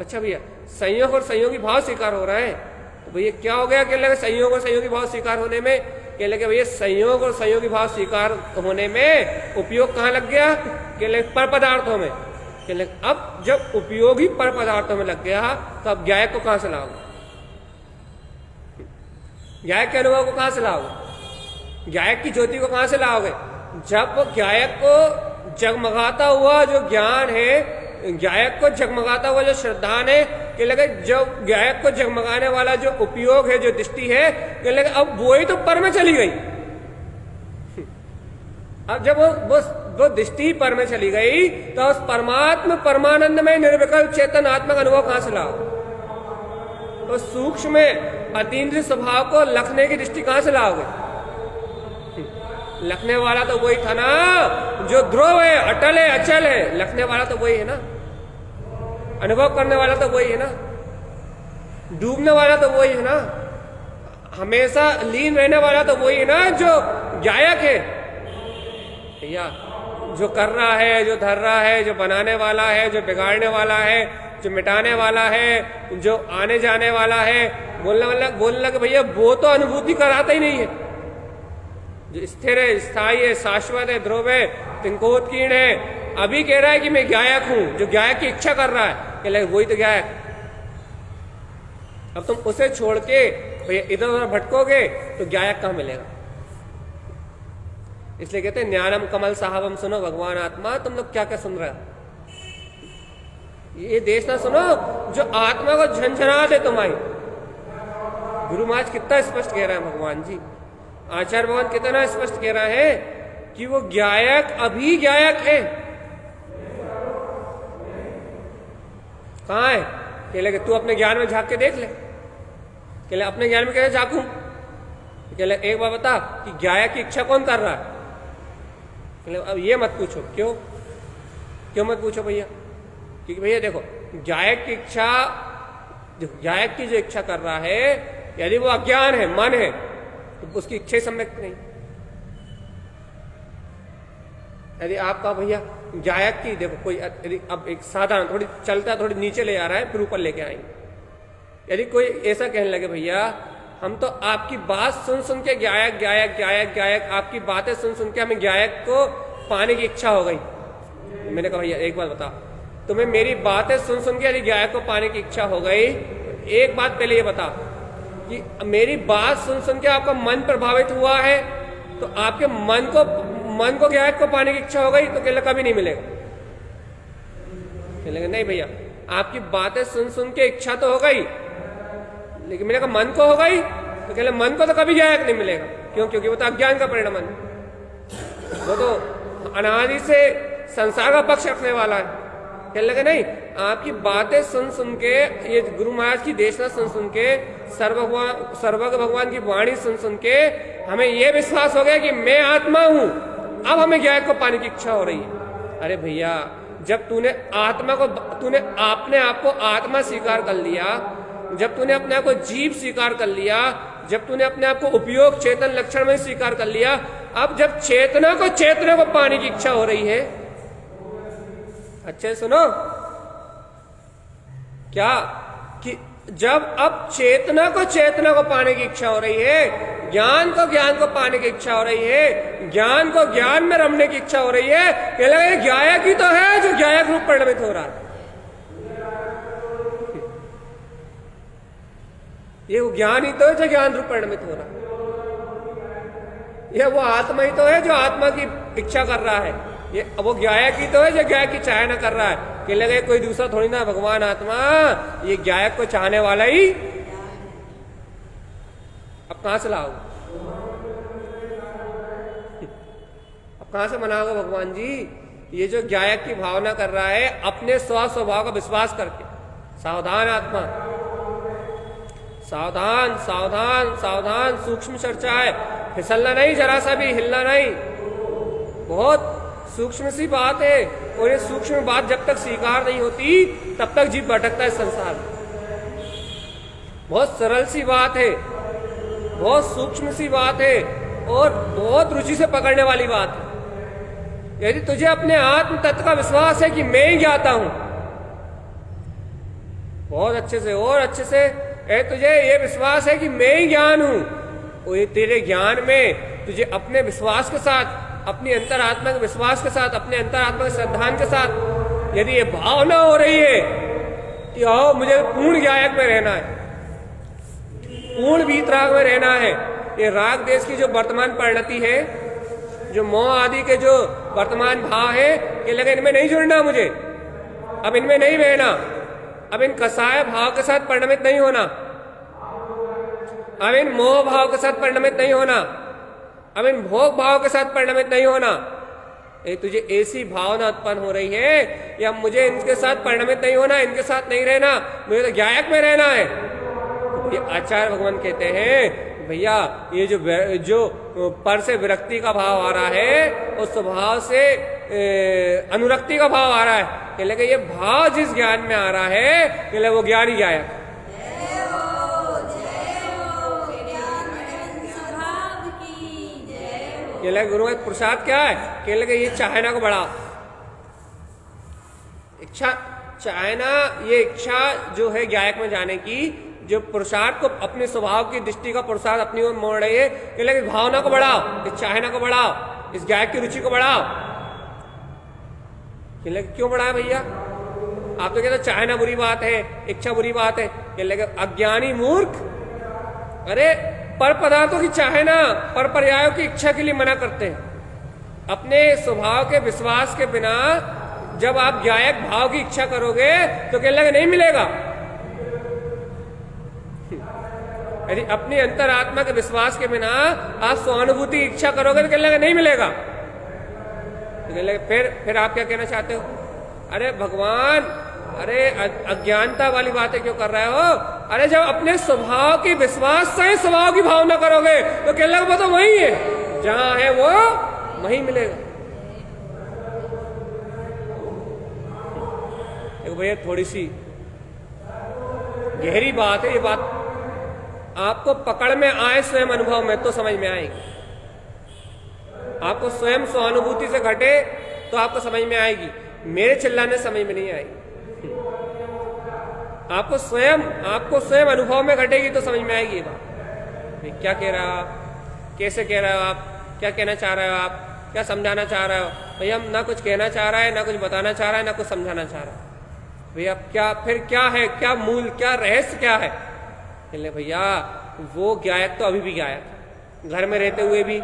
अच्छा भैया संयोग और संयोगी भाव स्वीकार हो रहा है तो भैया क्या हो गया? कह लगे संयोग और संयोगी भाव स्वीकार होने में, कह लगे भैया संयोग और संयोगी भाव स्वीकार होने में उपयोग कहाँ लग गया? कह लगे पर पदार्थों में। कह लगे अब जब उपयोगी पर पदार्थों में लग गया तो अब ज्ञायक को कहां से लाओगे? ज्ञायक के अनुभव को कहां से लाओगे? ज्ञायक की ज्योति को कहां से लाओगे? जब वो ज्ञायक को जगमगाता हुआ जो ज्ञान है, ज्ञायक को जगमगाता हुआ जो श्रद्धान है, कह लगे जब ज्ञायक को जगमगाने वाला जो उपयोग है, जो दृष्टि है, कह लगे अब वो ही तो पर में चली गई। अब जब वो दृष्टि पर में चली गई तो उस परमात्मा परमानंद में निर्विकल्प चेतन आत्मा का अनुभव कहां से लाओ? तो सूक्ष्म में अतीन्द्रिय स्वभाव को लखने की दृष्टि कहां से लाओगे? लखने वाला तो वही था ना जो ध्रुव है, अटल है, अचल है। लखने वाला तो वही है ना, अनुभव करने वाला तो वही है ना, डूबने वाला तो वही है ना, हमेशा लीन रहने वाला तो वही है ना जो ज्ञायक है। भैया जो कर रहा है, जो धर रहा है, जो बनाने वाला है, जो बिगाड़ने वाला है, जो मिटाने वाला है, जो आने जाने वाला है, बोलने लगे भैया वो तो अनुभूति कराता ही नहीं है। जो स्थिर है, स्थायी है, शाश्वत है, ध्रुव है, तिंकोत्कीर्ण है, अभी कह रहा है कि मैं ज्ञायक हूं, जो ज्ञायक की इच्छा कर रहा है, कह लगे वही तो ज्ञायक। अब तुम उसे छोड़ के भैया इधर उधर भटकोगे तो ज्ञायक कहां मिलेगा? इसलिए कहते हैं ज्ञानम कमल साहबम सुनो भगवान आत्मा। तुम लोग क्या क्या सुन रहे हो? ये देश ना सुनो जो आत्मा को झंझना दे तुम्हारी। गुरु महाराज कितना स्पष्ट कह रहे हैं भगवान जी, आचार्य भगवान कितना स्पष्ट कह रहा है कि वो ज्ञायक अभी ज्ञायक है। कहां है? कह लगे तू अपने ज्ञान में झांक के देख ले। कह ले अपने ज्ञान में कैसे झांकूं? कहने लगे एक बार बता कि गायक की इच्छा कौन कर रहा है? कहने लगे अब ये मत पूछो। क्यों मत पूछो भैया? क्योंकि भैया देखो, गायक की इच्छा, गायक की जो इच्छा कर रहा है, यदि वो अज्ञान है, मन है, तो उसकी इच्छा ही सम्यक नहीं। यदि आप कहा भैया गायक की, देखो कोई यदि अब एक साधारण थोड़ी चलता थोड़ी नीचे ले आ रहा है, फिर ऊपर लेके आएंगे। यदि कोई ऐसा कहने लगे भैया हम तो आपकी बात सुन के गायक आपकी बातें सुन के हमें गायक को पाने की इच्छा हो गई। मैंने कहा भैया एक बात बता, तुम्हें मेरी बातें सुन के यदि गायक को पाने की इच्छा हो गई, एक बात पहले ये बता कि मेरी बात सुन के आपका मन प्रभावित हुआ है, तो आपके मन को गायक को पाने की इच्छा हो गई, तो कहले कभी नहीं मिलेगा। कहलेंगे नहीं भैया, आपकी बातें सुन के इच्छा तो हो गई, लेकिन मैंने कहा मन को हो गई, तो कहले मन को तो कभी गायक नहीं मिलेगा। क्यों? क्योंकि वो तो अज्ञान का परिणाम है, वो तो अनादि से संसार का पक्ष रखने वाला है। कहने लगे नहीं, आपकी बातें सुन के, ये गुरु महाराज की देशना सुन के, सर्वज्ञ भगवान की वाणी सुन के हमें यह विश्वास हो गया कि मैं आत्मा हूं। अब हमें गायक को पाने की इच्छा हो रही है। अरे भैया, जब तूने अपने आप को आत्मा स्वीकार कर लिया, जब तूने अपने आप को जीव स्वीकार कर लिया, जब तूने अपने आप को उपयोग चेतन लक्षण में स्वीकार कर लिया, अब जब चेतना को पाने की इच्छा हो रही है, अच्छे सुनो क्या, कि जब अब चेतना को पाने की इच्छा हो रही है, ज्ञान को पाने की इच्छा हो रही है, ज्ञान को ज्ञान में रमने की इच्छा हो रही है, कह लगे गायक ही तो है जो गायक रूप परिणमित हो रहा है। ये वो ज्ञान ही तो है जो ज्ञान रूप परिणमित हो रहा है। ये वो आत्मा ही तो है जो आत्मा की इच्छा कर रहा है। ये वो गायक ही तो है जो गायक की चाहना कर रहा है। कि लगे कोई दूसरा थोड़ी ना, भगवान आत्मा ये गायक को चाहने वाला ही। अब कहां से लाओगे? अब कहां से मनाओगे भगवान जी? ये जो गायक की भावना कर रहा है अपने स्वभाव का विश्वास करके। सावधान आत्मा, सावधान सावधान सावधान, सूक्ष्म चर्चा है, फिसलना नहीं, जरा सा भी हिलना नहीं। बहुत सूक्ष्म सी बात है, और ये सूक्ष्म बात जब तक स्वीकार नहीं होती तब तक जीव भटकता है संसार में। बहुत सरल सी बात है, बहुत सूक्ष्म सी बात है, और बहुत रुचि से पकड़ने वाली बात है। यदि तुझे अपने आत्म तत्व का विश्वास है कि मैं ही ज्ञाता हूं, बहुत अच्छे से और अच्छे से, तुझे ये विश्वास है कि मैं ही ज्ञान हूं, और ये तेरे ज्ञान में तुझे अपने विश्वास के साथ, अपनी अंतरात्मा के विश्वास के साथ, अपने अंतरात्मा के श्रद्धान के साथ यदि ये भावना हो रही है कि आओ मुझे पूर्ण गायक में रहना है, पूर्ण वीतराग में रहना है, ये राग देश की जो वर्तमान परिणति है, जो मोह आदि के जो वर्तमान भाव है, ये लगे इनमें नहीं जुड़ना मुझे, अब इनमें नहीं बहना, अब इन कसाय भाव के साथ परिणमित नहीं होना, अब इन मोह भाव के साथ परिणमित नहीं होना, अब इन भोग भाव के साथ परिणमित नहीं होना। तुझे ऐसी भावना उत्पन्न हो रही है या मुझे इनके साथ परिणमित नहीं होना, इनके साथ नहीं रहना, मुझे तो गायक में रहना है। ये आचार्य भगवान कहते हैं भैया, ये जो पर से विरक्ति का भाव आ रहा है, उस स्वभाव से अनुरक्ति का भाव आ रहा है, कि लगे ये भाव जिस ज्ञान में आ रहा है, कि लगे वो ज्ञान ही गायक। कि लगे गुरु का प्रसाद क्या है? कि लगे ये चाहना को बढ़ाओ, इच्छा चाहना, ये इच्छा जो है गायक में जाने की, जो पुरुषार्थ को अपने स्वभाव की दृष्टि का पुरुषार्थ अपनी ओर मोड़ रही है, कि लगे भावना को बढ़ाओ, इस चाहना को बढ़ाओ, इस गायक की रुचि को बढ़ाओ। कि लगे क्यों बढ़ाए भैया? आप तो कहते चाहना बुरी बात है, इच्छा बुरी बात है। कि लगे अज्ञानी मूर्ख, अरे पर पदार्थों की चाहना, पर पर्यायों की इच्छा के लिए मना करते हैं। अपने स्वभाव के विश्वास के बिना जब आप गायक भाव की इच्छा करोगे तो कहने लगे नहीं मिलेगा। यदि अपनी अंतरात्मा के विश्वास के बिना आप स्वानुभूति की इच्छा करोगे तो कहने लगे नहीं मिलेगा। तो कहने लगे फिर आप क्या कहना चाहते हो? अरे भगवान, अरे अज्ञानता वाली बातें क्यों कर रहे हो? अरे जब अपने स्वभाव के विश्वास से स्वभाव की भावना करोगे तो क्या लग वो तो वही है, जहां है वो वहीं मिलेगा। देखो भैया थोड़ी सी गहरी बात है ये बात, आपको पकड़ में आए स्वयं अनुभव में तो समझ में आएगी। आपको स्वयं स्वानुभूति से घटे तो आपको समझ में आएगी, मेरे चिल्लाने समझ में नहीं आएगी। आपको स्वयं अनुभव में घटेगी तो समझ में आएगी ये बात। क्या कह रहे हो आप, कैसे कह रहे हो आप, क्या कहना चाह रहे हो आप, क्या समझाना चाह रहे हो भैया। हम ना कुछ कहना चाह रहा है, ना कुछ बताना चाह रहा है, ना कुछ समझाना चाह रहा है भैया। क्या फिर क्या है, क्या मूल, क्या रहस्य क्या है। कहले भैया वो गायक तो अभी भी गायक, घर में रहते हुए भी,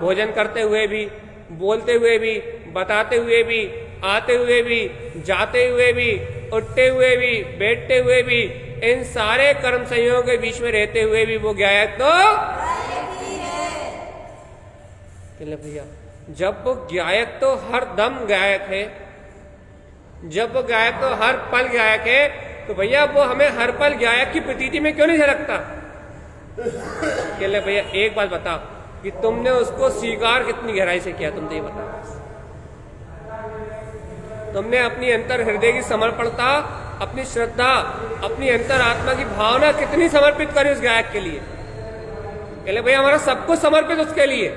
भोजन करते हुए भी, बोलते हुए भी, बताते हुए भी, आते हुए भी, जाते हुए भी, उठते हुए भी, बैठते हुए भी, इन सारे कर्म संयोगों के बीच में रहते हुए भी वो गायक तो कहले भैया जब वो गायक तो हर दम गायक है, जब वो गायक तो हर पल गायक है, तो भैया वो हमें हर पल गायक की प्रतीति में क्यों नहीं झलकता। कहले भैया एक बात बताओ कि तुमने उसको स्वीकार कितनी गहराई से किया, तुम तो ये बताओ। तुमने अपनी अंतर हृदय की समर्पणता, अपनी श्रद्धा, अपनी अंतर आत्मा की भावना कितनी समर्पित करी उस गायक के लिए। कहले भैया हमारा सब कुछ समर्पित उसके लिए,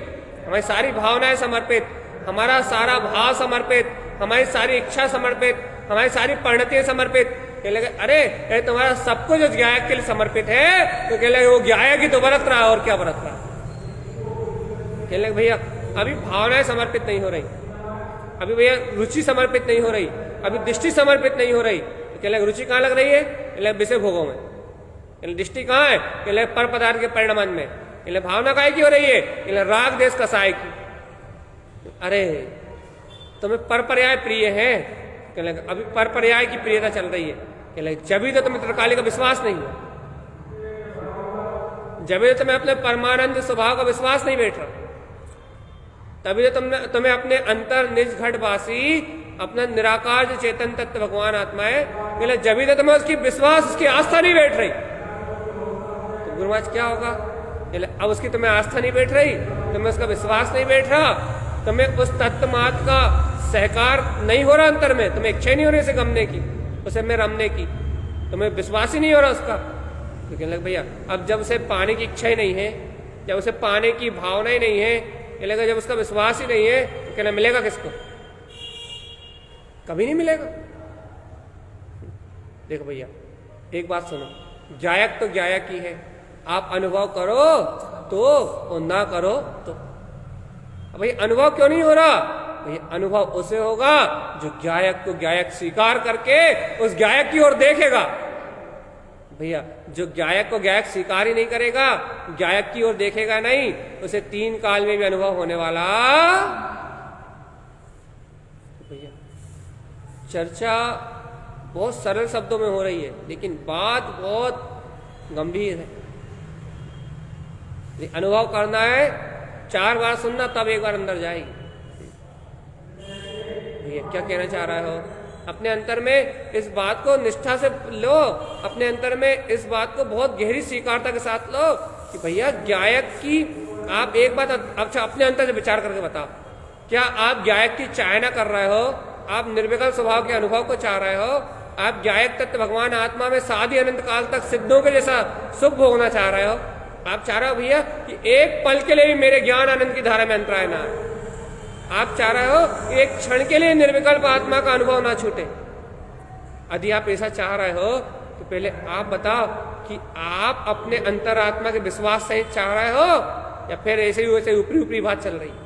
हमारी सारी भावनाएं समर्पित, हमारा सारा भाव समर्पित, हमारी सारी इच्छा समर्पित, हमारी सारी परिणतियां समर्पित। कहने लगे अरे तुम्हारा सब कुछ उस गायक के लिए समर्पित है, तो कहने लगे वो गायक ही तो बरत रहा है और क्या बरत रहा है। कहने लगे भैया अभी भावनाएं समर्पित नहीं हो रही, अभी भैया रुचि समर्पित नहीं हो रही, अभी दृष्टि समर्पित नहीं हो रही। तो कहने लगे रुचि कहाँ लग रही है, कहने लगे विषय भोगों में। कहने दृष्टि कहाँ है, कहने लगे पर पदार्थ के परिणाम में। कहने भावना काहे की हो रही है, कहने लगे राग देश कसाय की। अरे तुम्हें पर पर्याय प्रिय है, कहने लगे अभी पर पर्याय की प्रियता चल रही है। कहने लगे जब ही तो तुम्हें त्रिकाली का विश्वास नहीं हुआ, जब ही तो तुम्हें अपने परमानंद स्वभाव का विश्वास नहीं बैठ रहा, तभी तो तुम्हें अपने अंतर निज घटवासी, अपना निराकार जो चेतन तत्व भगवान आत्मा है, कहले जब ही तो तुम्हें उसकी विश्वास, उसकी आस्था नहीं बैठ रही। तो गुरु महाराज क्या होगा, कहले अब उसकी तुम्हें आस्था नहीं बैठ रही, तुम्हें उसका विश्वास नहीं बैठ रहा, तुम्हें उस तत्वमात का सहकार नहीं हो रहा अंतर में, तुम्हें इच्छा नहीं हो रही उसे गमने की, उसे में रमने की, तुम्हें विश्वास ही नहीं हो रहा उसका। तो कहने लगे भैया अब जब उसे पाने की इच्छा ही नहीं है, जब उसे पाने की भावना ही नहीं है, कहने लगे जब उसका विश्वास ही नहीं है, तो कहना मिलेगा किसको, कभी नहीं मिलेगा। देखो भैया एक बात सुनो, गायक तो गायक ही है, आप अनुभव करो तो और ना करो तो। अब भाई अनुभव क्यों नहीं हो रहा, भाई अनुभव उसे होगा जो गायक को गायक स्वीकार करके उस गायक की ओर देखेगा। भैया जो गायक को गायक स्वीकार ही नहीं करेगा, गायक की ओर देखेगा नहीं, उसे 3 काल में भी अनुभव होने वाला। भैया चर्चा बहुत सरल शब्दों में हो रही है, लेकिन बात बहुत गंभीर है। अनुभव करना है 4 बार सुनना तब 1 बार अंदर जाएगी। भैया क्या कहना चाह रहा हो, अपने अंतर में इस बात को निष्ठा से लो, अपने अंतर में इस बात को बहुत गहरी स्वीकारता के साथ लो कि भैया गायक की, आप एक बात अच्छा अपने अंतर से विचार करके बताओ, क्या आप गायक की चाहना कर रहे हो, आप निर्विकल्प स्वभाव के अनुभव को चाह रहे हो, आप गायक तत्व भगवान आत्मा में साधी अनंत काल तक सिद्धों के जैसा सुख भोगना चाह रहे हो, आप चाह रहे हो भैया कि एक पल के लिए भी मेरे ज्ञान आनंद की धारा में अंतराय ना आए, आप चाह रहे हो एक क्षण के लिए निर्विकल्प आत्मा का अनुभव ना छूटे। यदि आप ऐसा चाह रहे हो तो पहले आप बताओ कि आप अपने अंतरात्मा के विश्वास सहित चाह रहे हो या फिर ऐसे ही वैसे ऊपरी ऊपरी बात चल रही है।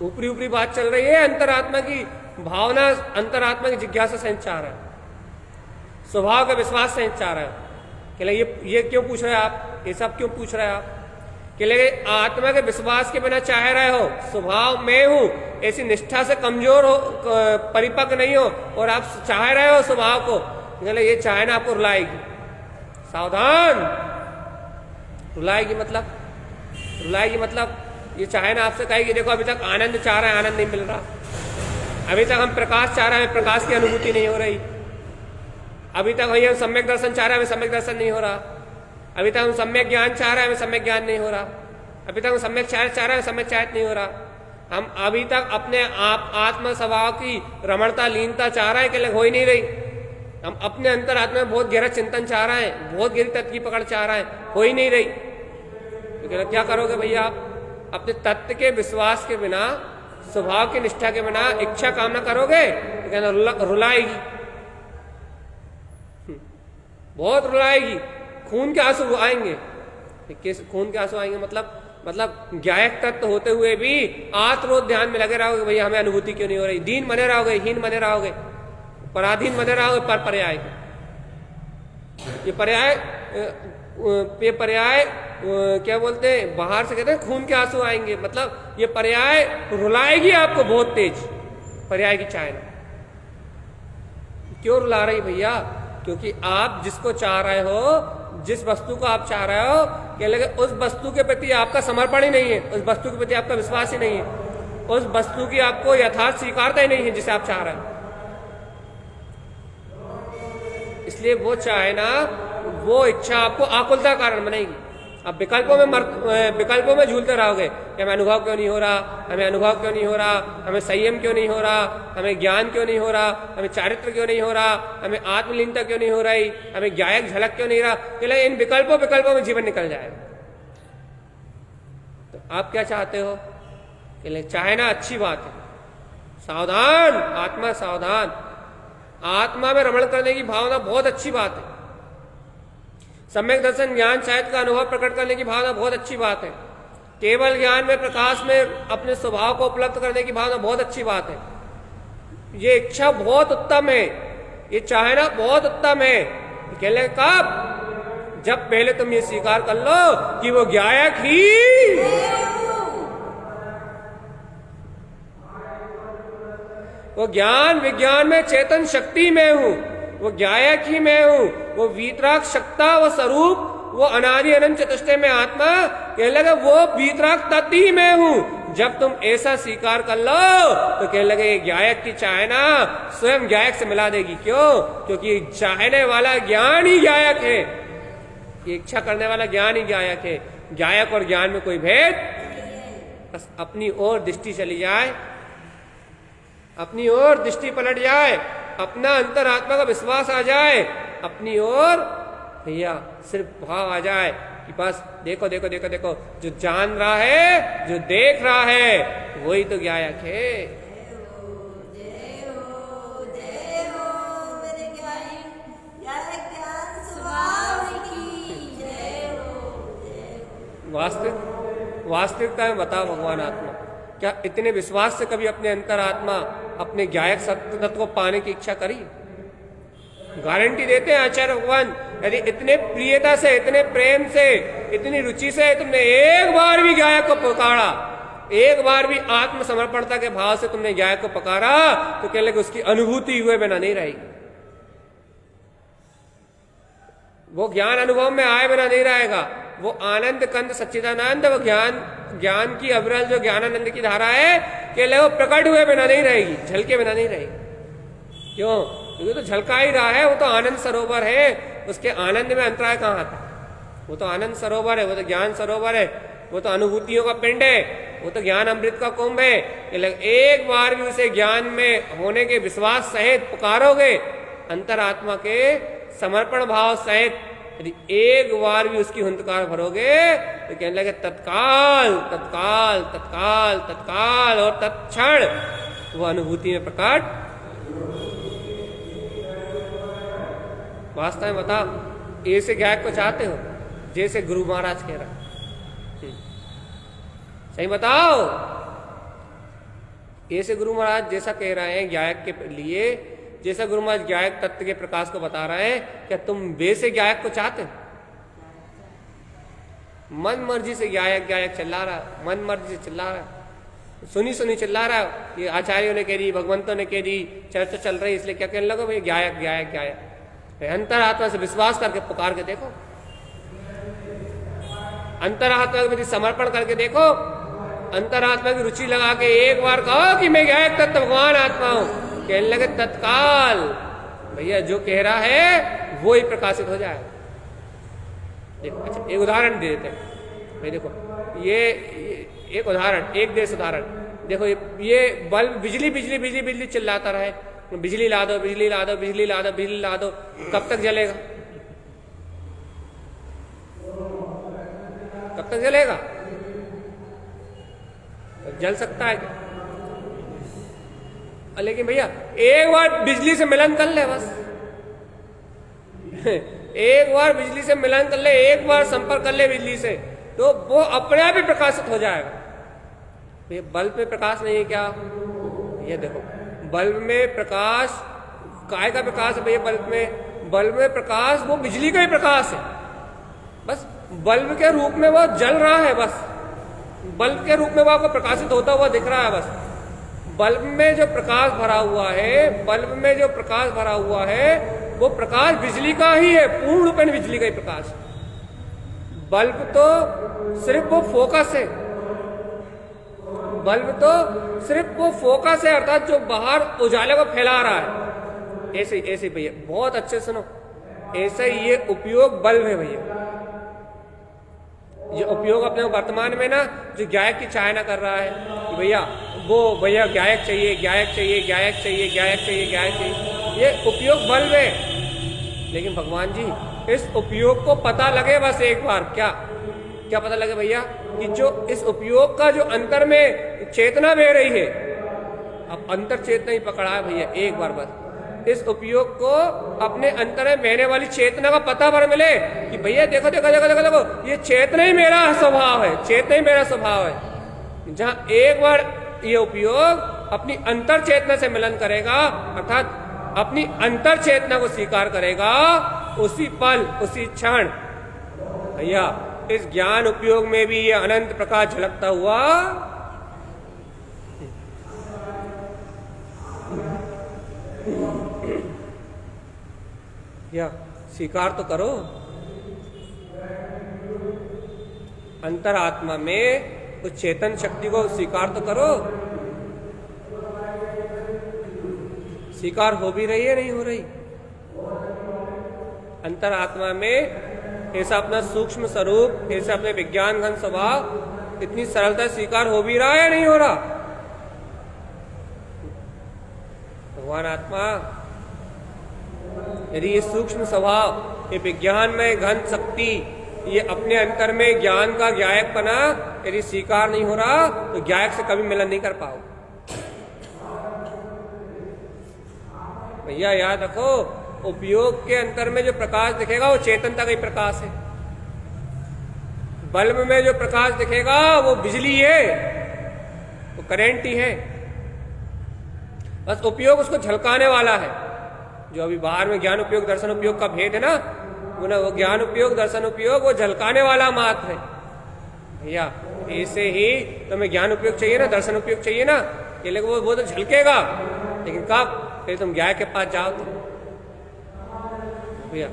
ऊपरी ऊपरी बात चल रही है, अंतरात्मा की भावना, अंतरात्मा की जिज्ञासा सहित चाह रहे हो, स्वभाव का विश्वास सहित चाह रहे हो। कहले ये क्यों पूछ रहे हैं आप, ये सब क्यों पूछ रहे हैं आप, कहले आत्मा के विश्वास के बिना चाह रहे हो, स्वभाव मैं हूं ऐसी निष्ठा से कमजोर हो, परिपक्व नहीं हो और आप चाह रहे हो स्वभाव को, कहले ये चाहना आपको रुलाएगी। सावधान, रुलाएगी मतलब ये चाहना आपसे कहेगी देखो अभी तक आनंद चाह रहा है, आनंद नहीं मिल रहा, अभी तक हम प्रकाश चाह रहे हैं, प्रकाश की अनुभूति नहीं हो रही, अभी तक भैया हम सम्यक दर्शन चाह रहे हैं, हमें सम्यक दर्शन नहीं हो रहा। अभी तक हम सम्यक ज्ञान चाह रहे हैं, हमें सम्यक ज्ञान नहीं हो रहा। अभी तक हम सम्यक चाह रहे हैं, सम्यक चाहत नहीं हो रहा। हम अभी तक अपने आप आत्म स्वभाव की रमणता लीनता चाह रहे हैं कि हो ही नहीं रही। हम अपने अंतर आत्मा में बहुत गहरा चिंतन चाह रहे हैं, बहुत गहरी तत्व की पकड़ चाह रहे हैं, हो ही नहीं रही। तो क्या करोगे भैया आप? अपने तत्व के विश्वास के बिना, स्वभाव की निष्ठा के बिना इच्छा कामना करोगे तो कहना रुलाएगी, बहुत रुलाएगी, खून के आंसू आएंगे। खून के आंसू आएंगे मतलब ज्ञायक तत्व होते हुए भी आत्मरोध ध्यान में लगे रहोगे, भैया हमें अनुभूति क्यों नहीं हो रही। दीन बने रहोगे, हीन बने रहोगे, पराधीन बने रहोगे, पर पर्याय ये पर्याय क्या बोलते हैं, बाहर से कहते हैं खून के आंसू आएंगे, मतलब ये पर्याय रुलाएगी आपको बहुत तेज। पर्याय की चाहना क्यों रुला रही भैया? क्योंकि आप जिसको चाह रहे हो, जिस वस्तु को आप चाह रहे हो, कह लगे उस वस्तु के प्रति आपका समर्पण ही नहीं है, उस वस्तु के प्रति आपका विश्वास ही नहीं है, उस वस्तु की आपको यथार्थ स्वीकारता ही नहीं है जिसे आप चाह रहे हो। इसलिए वो चाहे ना, वो इच्छा आपको आकुलता का कारण बनेगी। अब विकल्पों में झूलते रहोगे कि हमें अनुभव क्यों नहीं हो रहा, हमें अनुभव क्यों नहीं हो रहा, हमें संयम क्यों नहीं हो रहा, हमें ज्ञान क्यों नहीं हो रहा, हमें चारित्र क्यों नहीं हो रहा, हमें आत्मलीनता क्यों नहीं हो रही, हमें ज्ञायक झलक क्यों नहीं रहा। कि इन विकल्पों में जीवन निकल जाएगा। तो आप क्या चाहते हो? कि चाहे ना, अच्छी बात है, सावधान आत्मा, सावधान। आत्मा में रमण करने की भावना बहुत अच्छी बात है। सम्यक दर्शन ज्ञान शायद का अनुभव प्रकट करने की भावना बहुत अच्छी बात है। केवल ज्ञान में, प्रकाश में अपने स्वभाव को उपलब्ध करने की भावना बहुत अच्छी बात है। ये इच्छा बहुत उत्तम है, ये चाहना बहुत उत्तम है। कहने कब? जब पहले तुम ये स्वीकार कर लो कि वो ज्ञायक ही, वो ज्ञान विज्ञान में चेतन शक्ति में हूं, वो ज्ञायक ही मैं हूं, वो वीतराग शक्ता, वो स्वरूप, वो अनादि अनंत चतुष्टय में आत्मा, कहने लगे वो वीतराग तत्व ही मैं हूं। जब तुम ऐसा स्वीकार कर लो तो कहने लगे ये ज्ञायक की चाहना स्वयं ज्ञायक से मिला देगी। क्यों? क्योंकि चाहने वाला ज्ञान ही ज्ञायक है, ये इच्छा करने वाला ज्ञान ही ज्ञायक है। ज्ञायक और ज्ञान में कोई भेद, बस अपनी ओर दृष्टि चली जाए, अपनी ओर दृष्टि पलट जाए, अपना अंतरात्मा का विश्वास आ जाए, अपनी ओर भैया सिर्फ भाव आ जाए कि बस देखो देखो देखो देखो, जो जान रहा है, जो देख रहा है, वही तो ज्ञायक है। वास्तविकता में बताओ भगवान आत्मा, क्या इतने विश्वास से कभी अपने अंतरात्मा, अपने ज्ञायक सत्य तत्व को पाने की इच्छा करी? गारंटी देते हैं आचार्य भगवान, यदि इतने प्रियता से, इतने प्रेम से, इतनी रुचि से तुमने एक बार भी ज्ञायक को पुकारा, एक बार भी आत्मसमर्पणता के भाव से तुमने ज्ञायक को पुकारा, तो कह लगे उसकी अनुभूति हुए बिना नहीं रहेगी, वो ज्ञान अनुभव में आए बिना नहीं रहेगा। वो आनंद कंद सच्चिदानंद, वो ज्ञान की अविरल जो ज्ञानानंद की धारा है, के लिए वो प्रकट हुए बिना नहीं रहेगी, झलके बिना नहीं रहेगी। क्यों? क्योंकि तो झलका ही रहा है, वो तो आनंद सरोवर है, उसके आनंद में अंतराय कहाँ आता? वो तो आनंद सरोवर है, वो तो ज्ञान सरोवर है, वो तो अनुभूतियों का पिंड है, वो तो ज्ञान अमृत का कुंभ है। एक बार भी उसे ज्ञान में होने के विश्वास सहित पुकारोगे, अंतरात्मा के समर्पण भाव सहित यदि एक बार भी उसकी हुंकार भरोगे, तो कहने लगे तत्काल तत्काल तत्काल तत्काल और तत्क्षण वो अनुभूति में प्रकट। वास्तव में बताओ, ऐसे ज्ञायक को चाहते हो जैसे गुरु महाराज कह रहा? सही बताओ, ऐसे गुरु महाराज जैसा कह रहे हैं ज्ञायक के लिए, जैसा गुरु महाराज ज्ञायक तत्व के प्रकाश को बता रहे हैं, क्या तुम वैसे ज्ञायक को चाहते हो? मन मर्जी से ज्ञायक ज्ञायक चिल्ला रहा, मन मर्जी से चिल्ला रहा, सुनी सुनी चिल्ला रहा, ये आचार्यों ने कह दी, भगवंतों ने कह दी, चर्चा चल रही, इसलिए क्या कहने लगा भाई ज्ञायक ज्ञायक ज्ञायक। अंतरात्मा से विश्वास करके पुकार के देखो, अंतरात्मा के प्रति समर्पण करके देखो, अंतरात्मा की रुचि लगा के एक बार कहो कि मैं ज्ञायक तत्व भगवान आत्मा हूं, कहने लगे तत्काल भैया जो कह रहा है वो ही प्रकाशित हो जाएगा। देखो अच्छा एक उदाहरण दे देते हैं भाई। देखो ये एक उदाहरण, एक देश उदाहरण। देखो ये बल्ब बिजली बिजली बिजली बिजली चिल्लाता रहे, बिजली ला दो बिजली ला दो बिजली ला दो बिजली ला दो, कब तक जलेगा? कब तक जलेगा? जल सकता है क्या? लेकिन भैया एक बार बिजली से मिलन कर ले बस एक बार बिजली से मिलन कर ले, एक बार संपर्क कर ले बिजली से, तो वो अपने आप ही प्रकाशित हो जाएगा। भैया बल्ब में प्रकाश नहीं है क्या? ये देखो बल्ब में प्रकाश काय का प्रकाश है भैया? बल्ब में प्रकाश वो बिजली का ही प्रकाश है। बस बल्ब के रूप में वो जल रहा है, बस बल्ब के रूप में वो आपको प्रकाशित होता हुआ दिख रहा है। बस बल्ब में जो प्रकाश भरा हुआ है, बल्ब में जो प्रकाश भरा हुआ है वो प्रकाश बिजली का ही है, पूर्ण रूपेण बिजली का ही प्रकाश। बल्ब तो सिर्फ वो फोकस है, बल्ब तो सिर्फ वो फोकस है, अर्थात जो बाहर उजाले को फैला रहा है। ऐसे ऐसे भैया बहुत अच्छे सुनो, ऐसे ये उपयोग बल्ब है भैया। ये उपयोग अपने वर्तमान में ना जो गायक की चाहना कर रहा है कि भैया वो भैया गायक चाहिए गायक चाहिए गायक चाहिए गायक चाहिए गायक चाहिए, ये उपयोग बल्ब है। लेकिन भगवान जी इस उपयोग को पता लगे बस एक बार, क्या क्या पता लगे भैया कि जो इस उपयोग का जो अंतर में चेतना बह रही है, अब अंतर चेतना ही पकड़ा है भैया एक बार बस, इस उपयोग को अपने अंतर में बहने वाली चेतना का पता भर मिले कि भैया देखो देखो देखो देखो देखो ये चेतना ही मेरा स्वभाव है, चेतना ही मेरा स्वभाव है। जहां एक बार ये उपयोग अपनी अंतर चेतना से मिलन करेगा, अर्थात अपनी अंतर चेतना को स्वीकार करेगा, उसी पल उसी क्षण भैया इस ज्ञान उपयोग में भी ये अनंत प्रकाश झलकता हुआ या स्वीकार तो करो। अंतरात्मा में उस चेतन शक्ति को स्वीकार तो करो। स्वीकार हो भी रही है नहीं हो रही? अंतरात्मा में ऐसा अपना सूक्ष्म स्वरूप, ऐसा अपने विज्ञान घन स्वभाव इतनी सरलता स्वीकार हो भी रहा है नहीं हो रहा? भगवान आत्मा यदि ये सूक्ष्म स्वभाव, ये विज्ञान में घन शक्ति, ये अपने अंतर में ज्ञान का ज्ञायक बना यदि स्वीकार नहीं हो रहा तो ज्ञायक से कभी मिलन नहीं कर पाओ। भैया याद रखो, उपयोग के अंतर में जो प्रकाश दिखेगा वो चेतनता का ही प्रकाश है। बल्ब में जो प्रकाश दिखेगा वो बिजली है, वो करंट ही है, बस उपयोग उसको झलकाने वाला है। जो अभी बाहर में ज्ञान उपयोग दर्शन उपयोग का भेद है ना, वो ज्ञान उपयोग दर्शन उपयोग वो झलकाने वाला मात्र है। भैया ऐसे ही तुम्हें ज्ञान उपयोग चाहिए ना, दर्शन उपयोग चाहिए ना, ये लेकिन वो तो झलकेगा, लेकिन कब? फिर तुम ज्ञान के पास जाओ तो। भैया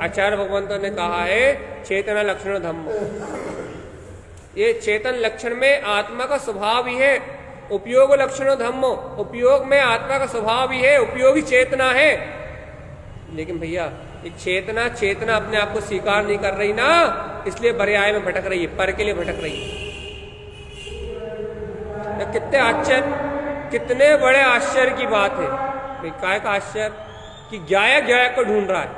आचार्य भगवंतों ने कहा है चेतना लक्षण धम्मो, ये चेतन लक्षण में आत्मा का स्वभाव ही है। उपयोग लक्षणों धम्मो, उपयोग में आत्मा का स्वभाव भी है, उपयोगी चेतना है। लेकिन भैया ये चेतना चेतना अपने आप को स्वीकार नहीं कर रही ना, इसलिए पर्याय में भटक रही है, पर के लिए भटक रही है। कितने आश्चर्य, कितने बड़े आश्चर्य की बात है भाई। काय का आश्चर्य कि गायक गायक को ढूंढ रहा है।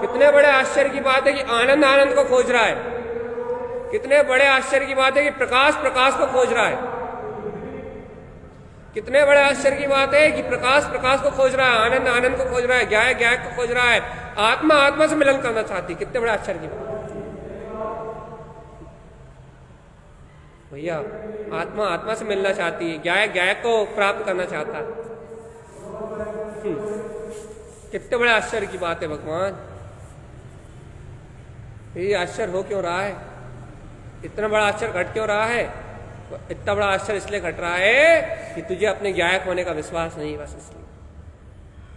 कितने बड़े आश्चर्य की बात है कि आनंद आनंद को खोज रहा है। कितने बड़े आश्चर्य की बात है कि प्रकाश प्रकाश को खोज रहा है। कितने बड़े आश्चर्य की बात है कि प्रकाश प्रकाश को खोज रहा है, आनंद आनंद को खोज रहा है, गायक गायक को खोज रहा है, आत्मा आत्मा से मिलन करना चाहती है। कितने बड़े आश्चर्य की बात भैया। आत्मा आत्मा से मिलना चाहती है, गायक गायक को प्राप्त करना चाहता है। कितने बड़े आश्चर्य की बात है भगवान। ये आश्चर्य हो क्यों रहा है? इतना बड़ा आश्चर्य घट क्यों रहा है? इतना बड़ा आश्चर्य इसलिए घट रहा है कि तुझे अपने गायक होने का विश्वास नहीं, बस इसलिए।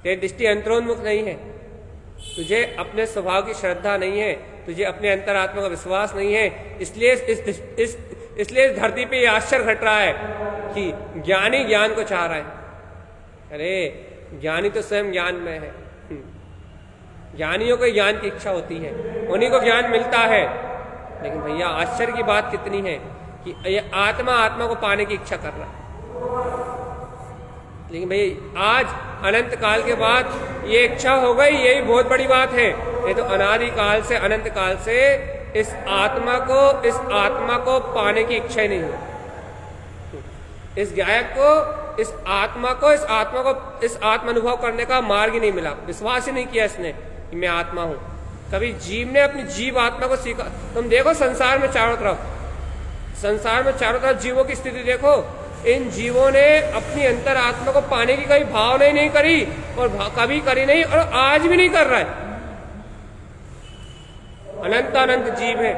तेरी दृष्टि अंतरोन्मुख नहीं है, तुझे अपने स्वभाव की श्रद्धा नहीं है, तुझे अपने अंतरात्मा का विश्वास नहीं है। इसलिए इस धरती पे ये आश्चर्य घट रहा है कि ज्ञानी ज्ञान को चाह रहा है। अरे ज्ञानी तो स्वयं ज्ञान में है। ज्ञानियों को ज्ञान की इच्छा होती है, उन्हीं को ज्ञान मिलता है। लेकिन भैया आश्चर्य की बात कितनी है कि ये आत्मा को पाने की इच्छा कर रहा है। लेकिन भैया आज अनंत काल के बाद ये इच्छा हो गई, यही बहुत बड़ी बात है। ये तो अनादि काल से अनंत काल से इस आत्मा को पाने की इच्छा ही नहीं हुई। इस गायक को इस आत्मा को इस आत्मा अनुभव करने का मार्ग ही नहीं मिला, विश्वास ही नहीं किया इसने कि मैं आत्मा हूं। कभी जीव ने अपनी जीव आत्मा को सीखा। तुम देखो संसार में चारों तरफ जीवों की स्थिति देखो। इन जीवों ने अपनी अंतर आत्मा को पाने की कभी भावना ही नहीं करी और कभी करी नहीं और आज भी नहीं कर रहा है। अनंत जीव है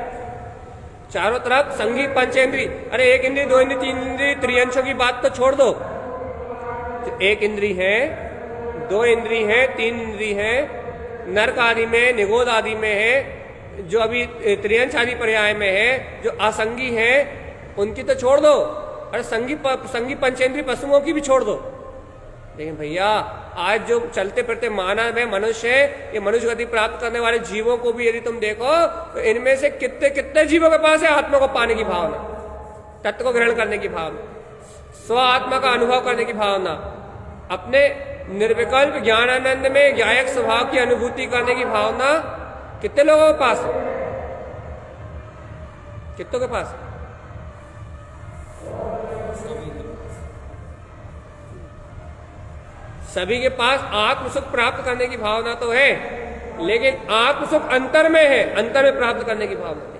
चारों तरफ। संगीत पंचेंद्री, अरे एक इंद्री, दो इंद्री, तीन इंद्री, त्रियंशों की बात तो छोड़ दो। तो एक इंद्री है, दो इंद्री है, तीन इंद्री है, नरक आदि में, निगोद आदि में है, जो अभी त्रियंश आदि पर्याय में है, जो असंगी है उनकी तो छोड़ दो। अरे संगी पंचेंद्री पशुओं की भी छोड़ दो। लेकिन भैया आज जो चलते फिरते मानव है, मनुष्य है, ये मनुष्य गति प्राप्त करने वाले जीवों को भी यदि तुम देखो तो इनमें से कितने जीवों के पास है आत्मा को पाने की भावना, तत्व को ग्रहण करने की भावना, स्व आत्मा का अनुभव करने की भावना, अपने निर्विकल्प ज्ञानानंद में गायक स्वभाव की अनुभूति करने की भावना कितने लोगों के पास है? कितनों के पास है? सभी के पास आत्म सुख प्राप्त करने की भावना तो है, लेकिन आत्म सुख अंतर में है, अंतर में प्राप्त करने की भावना नहीं।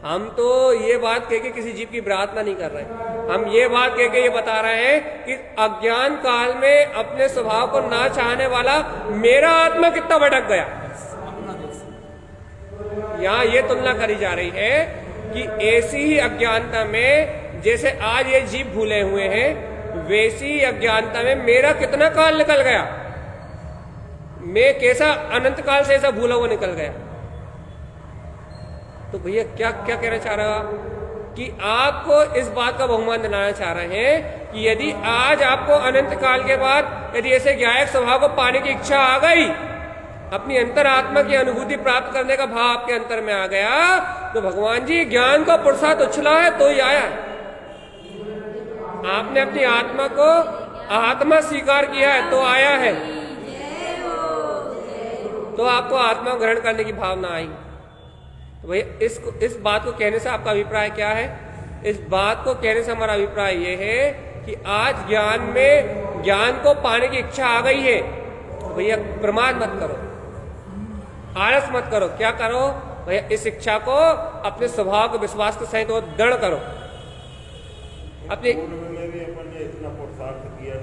हम तो ये बात कह के किसी जीव की प्रार्थना नहीं कर रहे। हम ये बात कह के ये बता रहे हैं कि अज्ञान काल में अपने स्वभाव को ना चाहने वाला मेरा आत्मा कितना भटक गया। यहाँ ये तुलना करी जा रही है कि ऐसी ही अज्ञानता में जैसे आज ये जीव भूले हुए हैं, वैसी ही अज्ञानता में मेरा कितना काल निकल गया, मैं कैसा अनंत काल से ऐसा भूला हुआ निकल गया। तो भैया क्या क्या कहना चाह रहे हो आप? कि आपको इस बात का बहुमान दिलाना चाह रहे हैं कि यदि आज आपको अनंत काल के बाद यदि ऐसे गायक स्वभाव को पाने की इच्छा आ गई, अपनी अंतर आत्मा की अनुभूति प्राप्त करने का भाव आपके अंतर में आ गया, तो भगवान जी ज्ञान का पुरुषार्थ उछला है तो ही आया। आपने अपनी आत्मा को आत्मा स्वीकार किया है तो आया है, तो आपको आत्मा को ग्रहण करने की भावना आई। तो भैया इस बात को कहने से आपका अभिप्राय क्या है? इस बात को कहने से हमारा अभिप्राय ये है कि आज ज्ञान को पाने की इच्छा आ गई है, तो भैया प्रमाद मत करो, आलस मत करो। क्या करो भैया? इस इच्छा को अपने स्वभाव के विश्वास के सहित वो दृढ़ करो। अपने में भी अपन ने इतना पुरुषार्थ किया,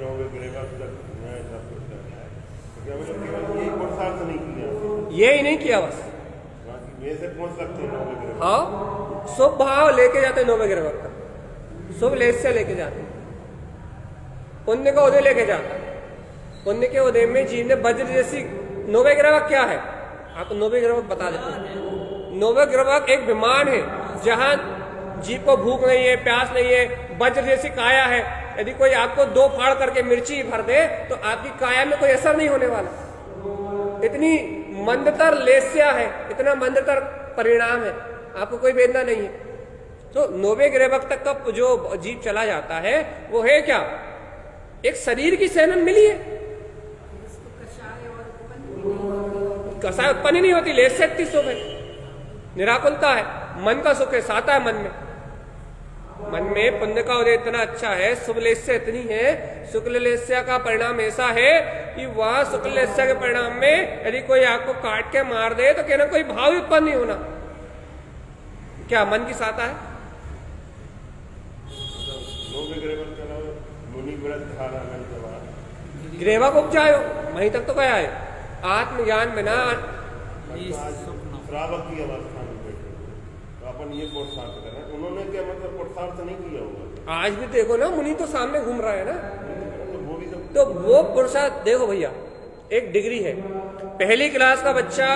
यही पुरुषार्थ नहीं किया, यही नहीं किया बस से पहुंच सकते हैं। हाँ, शुभ भाव लेके जाते नौवे ग्रह का, शुभ लेस से लेके जाते, पुण्य का उदय लेके जाता। पुण्य के उदय में जीव ने वज्र जैसी, नौवे ग्रह क्या है आपको नौवे ग्रह बता देते हैं। नौवे ग्रह एक विमान है जहां जीव को भूख नहीं है, प्यास नहीं है, वज्र जैसी काया है। यदि कोई आपको दो फाड़ करके मिर्ची भर दे तो आपकी काया में कोई असर नहीं होने वाला। इतनी मंदतर लेस्या है, इतना मंदतर परिणाम है, आपको कोई वेदना नहीं है। तो नौवे ग्रह तक का जो जीव चला जाता है वो है क्या? एक शरीर की सेनन मिली है, कषाय उत्पन्न ही नहीं होती, लेस्यति सुख है, निराकुलता है, मन का सुख है, साता है मन में पुण्य का उदय इतना अच्छा है, शुभ लेस्या इतनी है। शुक्ल लेस्या का परिणाम ऐसा है कि वह शुक्ल लेस्या के परिणाम में यदि कोई आपको काट के मार दे तो कहना कोई भाव ही उत्पन्न नहीं होना। क्या मन की साता है? ग्रेवा को उपजायो, वहीं तक तो गया है। आत्मज्ञान में ना श्रावक की अवस्था में बैठे तो अपन ये पुरुषार्थ कर रहे हैं, उन्होंने क्या मतलब पुरुषार्थ नहीं किया होगा। आज भी देखो ना, मुनि तो सामने घूम रहा है ना, तो वो पुरुषार्थ देखो भैया। एक डिग्री है, पहली क्लास का बच्चा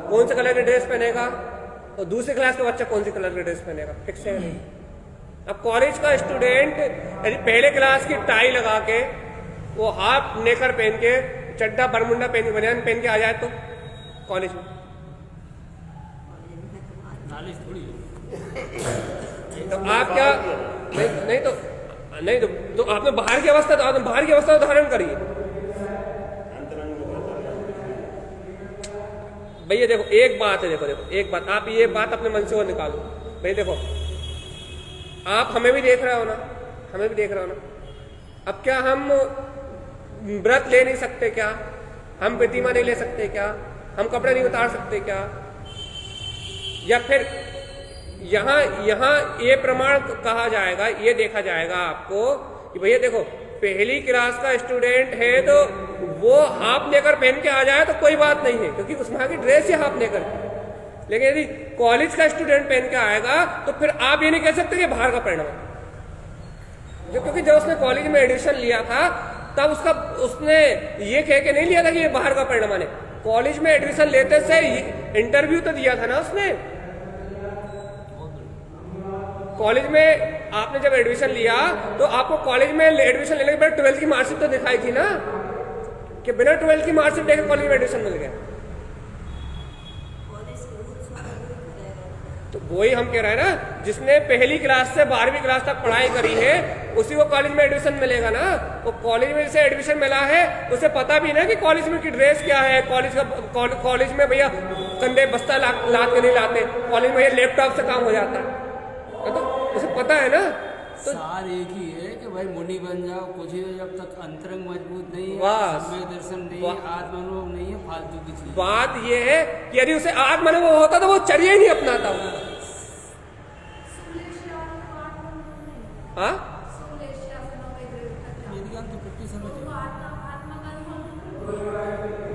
कौन से कलर की ड्रेस पहनेगा? और दूसरी क्लास का बच्चा कौन सी कलर की ड्रेस पहनेगा? फिक्स है नहीं। अब कॉलेज का स्टूडेंट यदि पहले क्लास की टाई लगा के वो हाफ नेकर पहन के चड्डा बरमुंडा पहन के बनियान पहन के आ जाए तो कॉलेज में तो आप क्या नहीं तो आपने बाहर की अवस्था धारण करिए। भैया देखो एक बात है, देखो एक बात, आप ये बात अपने मन से और निकालो। भैया देखो आप हमें भी देख रहे हो ना, हमें भी देख रहे हो ना। अब क्या हम व्रत ले नहीं सकते क्या? हम प्रतिमा नहीं ले सकते क्या? हम कपड़े नहीं उतार सकते क्या? या फिर यहाँ ये प्रमाण कहा जाएगा, ये देखा जाएगा आपको कि भैया देखो पहली क्लास का स्टूडेंट है तो वो हाफ नेकर पहन के आ जाए तो कोई बात नहीं है, क्योंकि उसमें की ड्रेस ही हाफ नेकर है। लेकिन यदि कॉलेज का स्टूडेंट पहन के आएगा तो फिर आप ये नहीं कह सकते कि बाहर का परिणाम, क्योंकि जब उसने कॉलेज में एडमिशन लिया था तब उसने ये कह के नहीं लिया था कि ये बाहर का परिणाम है। कॉलेज में एडमिशन लेते से इंटरव्यू तो दिया था ना उसने। कॉलेज में आपने जब एडमिशन लिया तो आपको कॉलेज में एडमिशन लेने के बाद 12th की मार्कशीट तो दिखाई थी ना, कि बिना 12th की मार्कशीट देखे कॉलेज में एडमिशन मिल गया। तो वही हम कह रहे हैं ना, जिसने पहली क्लास से 12वीं क्लास तक पढ़ाई करी है उसी को कॉलेज में एडमिशन मिलेगा ना। तो कॉलेज में जैसे एडमिशन मिला है उसे पता भी ना कि कॉलेज में की ड्रेस क्या है। कॉलेज में भैया कंधे बस्ता लाद के नहीं लाते, कॉलेज में लैपटॉप से काम हो जाता है, तो उसे पता है ना। तो सार एक ही है कि भाई मुनि बन जाओ, कुछ ही जब तक अंतरंग मजबूत नहीं है, सम्यक दर्शन नहीं है, आत्मानुभव नहीं है, फालतू की चीज। बात ये है कि यदि उसे आत्मानुभव होता तो वो चर्या ही नहीं अपनाता। हाँ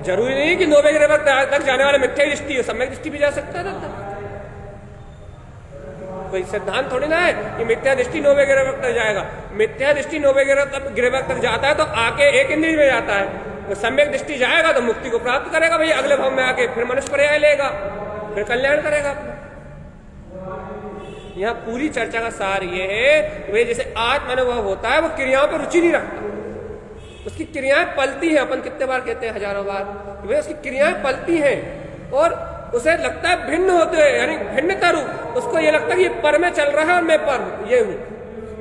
जरूरी नहीं कि 9वें ग्रह तक जाने वाले मिथ्या दृष्टि हो, सम्यक दृष्टि भी जा सकता है तब। कोई सिद्धांत थोड़ी ना है कि मिथ्या दृष्टि 9वें ग्रह तक जाएगा। मिथ्या दृष्टि 9वें ग्रह तक जाता है तो आके एक इंद्रिय में जाता है। तो सम्यक दृष्टि जाएगा तो मुक्ति को प्राप्त करेगा भैया, अगले भाव में आके फिर मनुष्य पर्याय लेगा, फिर कल्याण करेगा। यहाँ पूरी चर्चा का सार ये है वे जैसे आत्मानुभव होता है वो क्रियाओं पर रुचि नहीं रखता, उसकी क्रियाएं पलती हैं। अपन कितने बार कहते हैं, हजारों बार, कि वे उसकी क्रियाएं पलती हैं और उसे लगता है भिन्न होते हैं, यानी भिन्नता रूप। उसको ये लगता है कि ये पर में चल रहा है और मैं पर ये हूँ,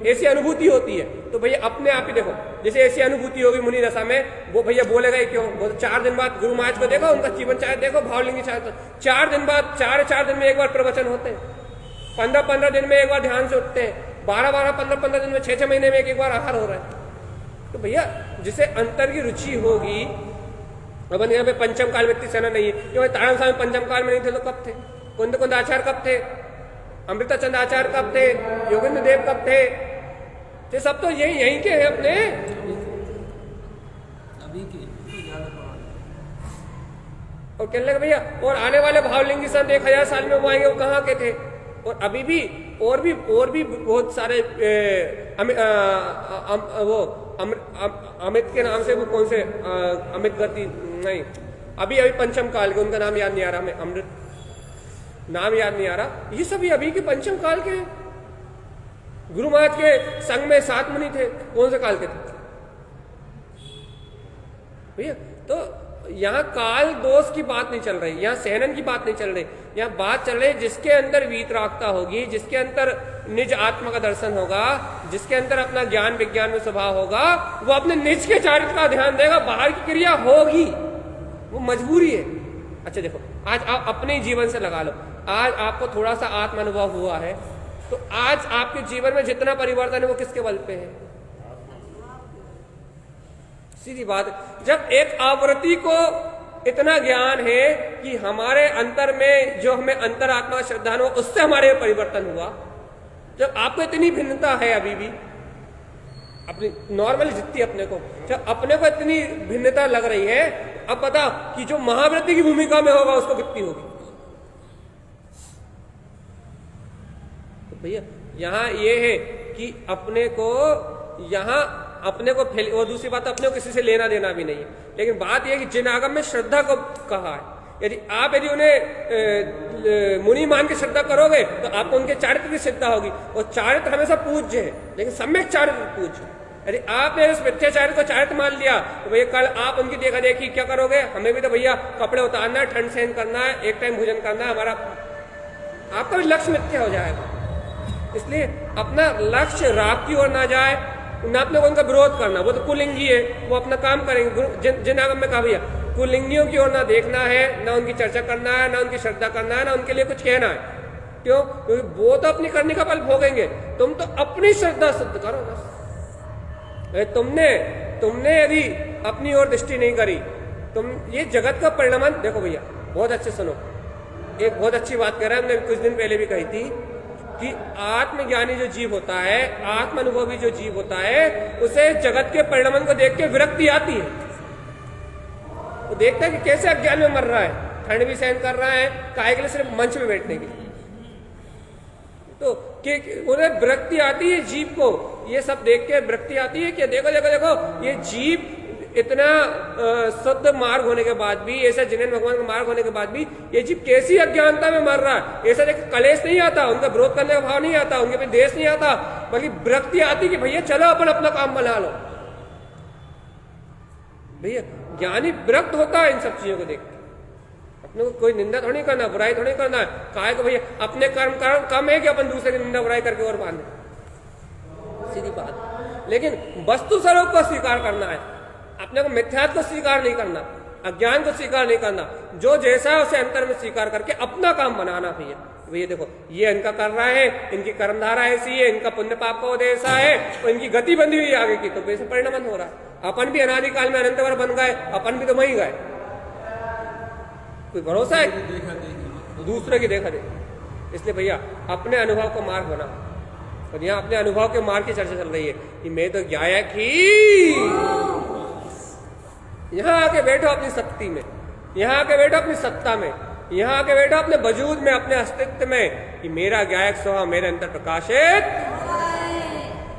ऐसी अनुभूति होती है। तो भैया अपने आप ही देखो, जैसे ऐसी अनुभूति होगी मुनि दशा में, वो भैया बोलेगा ही क्यों? वो 4 दिन बाद गुरु महाराज को देखो, उनका जीवन चाहे देखो, भावलिंगी चाहे 4 दिन बाद 4 दिन में एक बार प्रवचन होते हैं, 15 दिन में एक बार ध्यान से उठते हैं, 15 दिन में 6 महीने में एक बार आहार हो रहा है। तो भैया जिसे अंतर की रुचि होगी, अपन यहाँ पे पंचम काल व्यक्ति सेना नहीं है, क्योंकि तारण स्वामी पंचम काल में नहीं थे तो कब थे? कुंद आचार्य कब थे? अमृताचंद आचार्य कब थे? योगेंद्र देव कब थे? ये सब तो यहीं के हैं अपने अभी के। और कहने लगे भैया और आने वाले भावलिंगी संत 1000 साल में वो आएंगे, वो कहाँ के थे? और अभी भी और भी बहुत सारे वो अमित के नाम से, वो कौन से अमित गति नहीं, अभी पंचम काल के, उनका नाम याद नहीं आ रहा हमें, अमृत नाम याद नहीं आ रहा। ये सभी अभी के पंचम काल के। गुरु महाराज के संग में 7 मुनि थे, कौन से काल के थे भैया? तो यहाँ काल दोष की बात नहीं चल रही, यहाँ सहनन की बात नहीं चल रही, यहाँ बात चल रही है जिसके अंदर वीतरागता होगी, जिसके अंदर निज आत्मा का दर्शन होगा, जिसके अंदर अपना ज्ञान विज्ञान में स्वभाव होगा, वो अपने निज के चारित्र का ध्यान देगा। बाहर की क्रिया होगी, वो मजबूरी है। अच्छा देखो, आज आप अपने जीवन से लगा लो, आज आपको थोड़ा सा आत्म अनुभव हुआ है, तो आज आपके जीवन में जितना परिवर्तन है वो किसके बल पे है? सीधी बात है। जब एक आवृत्ति को इतना ज्ञान है कि हमारे अंतर में जो हमें अंतरात्मा श्रद्धान हो उससे हमारे परिवर्तन हुआ, जब आपको इतनी भिन्नता है अभी भी अपनी नॉर्मल जितनी अपने को, जब अपने को इतनी भिन्नता लग रही है, अब पता कि जो महावृत्ति की भूमिका में होगा उसको कितनी होगी। तो भैया यहाँ ये है कि अपने को यहाँ अपने को और दूसरी बात अपने को किसी से लेना देना भी नहीं है। लेकिन बात यह कि जिन आगम में श्रद्धा को कहा है, यदि उन्हें मुनि मान के श्रद्धा करोगे तो आपको उनके चारित्र की श्रद्धा होगी, और चारित्र हमेशा पूज्य है, लेकिन सम्यक चारित्र पूज्य है। यदि आपने उस मिथ्याचार्य को चारित्र मान लिया तो भैया कल आप उनकी देखा देखी क्या करोगे? हमें भी तो भैया कपड़े उतारना है, ठंड सहन करना है, एक टाइम भोजन करना है, हमारा आपका भी लक्ष्य मिथ्या हो जाएगा। इसलिए अपना लक्ष्य राग की ओर ना जाए, ना अपने को उनका विरोध करना, वो तो कुलिंगी है, वो अपना काम करेंगे। जिन आगम में कहा भैया कुलिंगियों की ओर ना देखना है, ना उनकी चर्चा करना है, ना उनकी श्रद्धा करना है, ना उनके लिए कुछ कहना है। क्यों? क्योंकि वो तो अपनी करने का फल भोगेंगे, तुम तो अपनी श्रद्धा सिद्ध करो बस। तुमने यदि अपनी ओर दृष्टि नहीं करी, तुम ये जगत का परिणाम देखो भैया, बहुत अच्छे सुनो, एक बहुत अच्छी बात कर रहे हैं, हमने कुछ दिन पहले भी कही थी कि आत्मज्ञानी जो जीव होता है, आत्म अनुभवी जो जीव होता है, उसे जगत के परिणाम को देख के विरक्ति आती है। वो देखता है कि कैसे अज्ञान में मर रहा है, ठंड भी सहन कर रहा है, काहे के लिए? सिर्फ मंच में बैठने के लिए। तो उन्हें विरक्ति आती है जीव को, ये सब देख के विरक्ति आती है कि देखो देखो देखो ये जीव इतना शुद्ध मार्ग होने के बाद भी, ऐसा जिनेन भगवान का मार्ग होने के बाद भी ये जीव कैसी अज्ञानता में मर रहा है। ऐसा देख कलेश नहीं आता, उनका विरोध करने का भाव नहीं आता, उनके पे देश नहीं आता, बल्कि विरक्ति आती कि भैया चलो अपन अपना काम बना लो। भैया ज्ञानी विरक्त होता है इन सब चीजों को देख के। अपने को कोई निंदा थोड़ी करना, बुराई थोड़ी करना है। काहे को भैया अपने कर्म कम है कि अपन दूसरे की निंदा बुराई करके और बांधे, सीधी बात। लेकिन वस्तु स्वरूप को स्वीकार करना है, अपने को मिथ्यात्व को स्वीकार नहीं करना, अज्ञान को स्वीकार नहीं करना, जो जैसा है उसे अंतर में स्वीकार करके अपना काम बनाना। भैया देखो ये इनका कर रहा है, इनकी कर्मधारा ऐसी है, इनका पुण्य पाप का उदय ऐसा है, और इनकी गति बंधी हुई आगे की, तो वैसे परिणाम हो रहा है। अपन भी अनादिकाल में अनंत बार बन गए, अपन भी तो वहीं गए। कोई भरोसा है? दूसरे की देखा देखी। इसलिए भैया अपने अनुभव को मार्ग बना, और यहाँ अपने अनुभव के मार्ग की चर्चा चल रही है कि मैं तो गायक ही। यहाँ आके बैठो अपनी शक्ति में, यहाँ आके बैठो अपनी सत्ता में, यहाँ आके बैठो अपने वजूद में, अपने अस्तित्व में कि मेरा गायक स्वभाव मेरे अंदर प्रकाशित,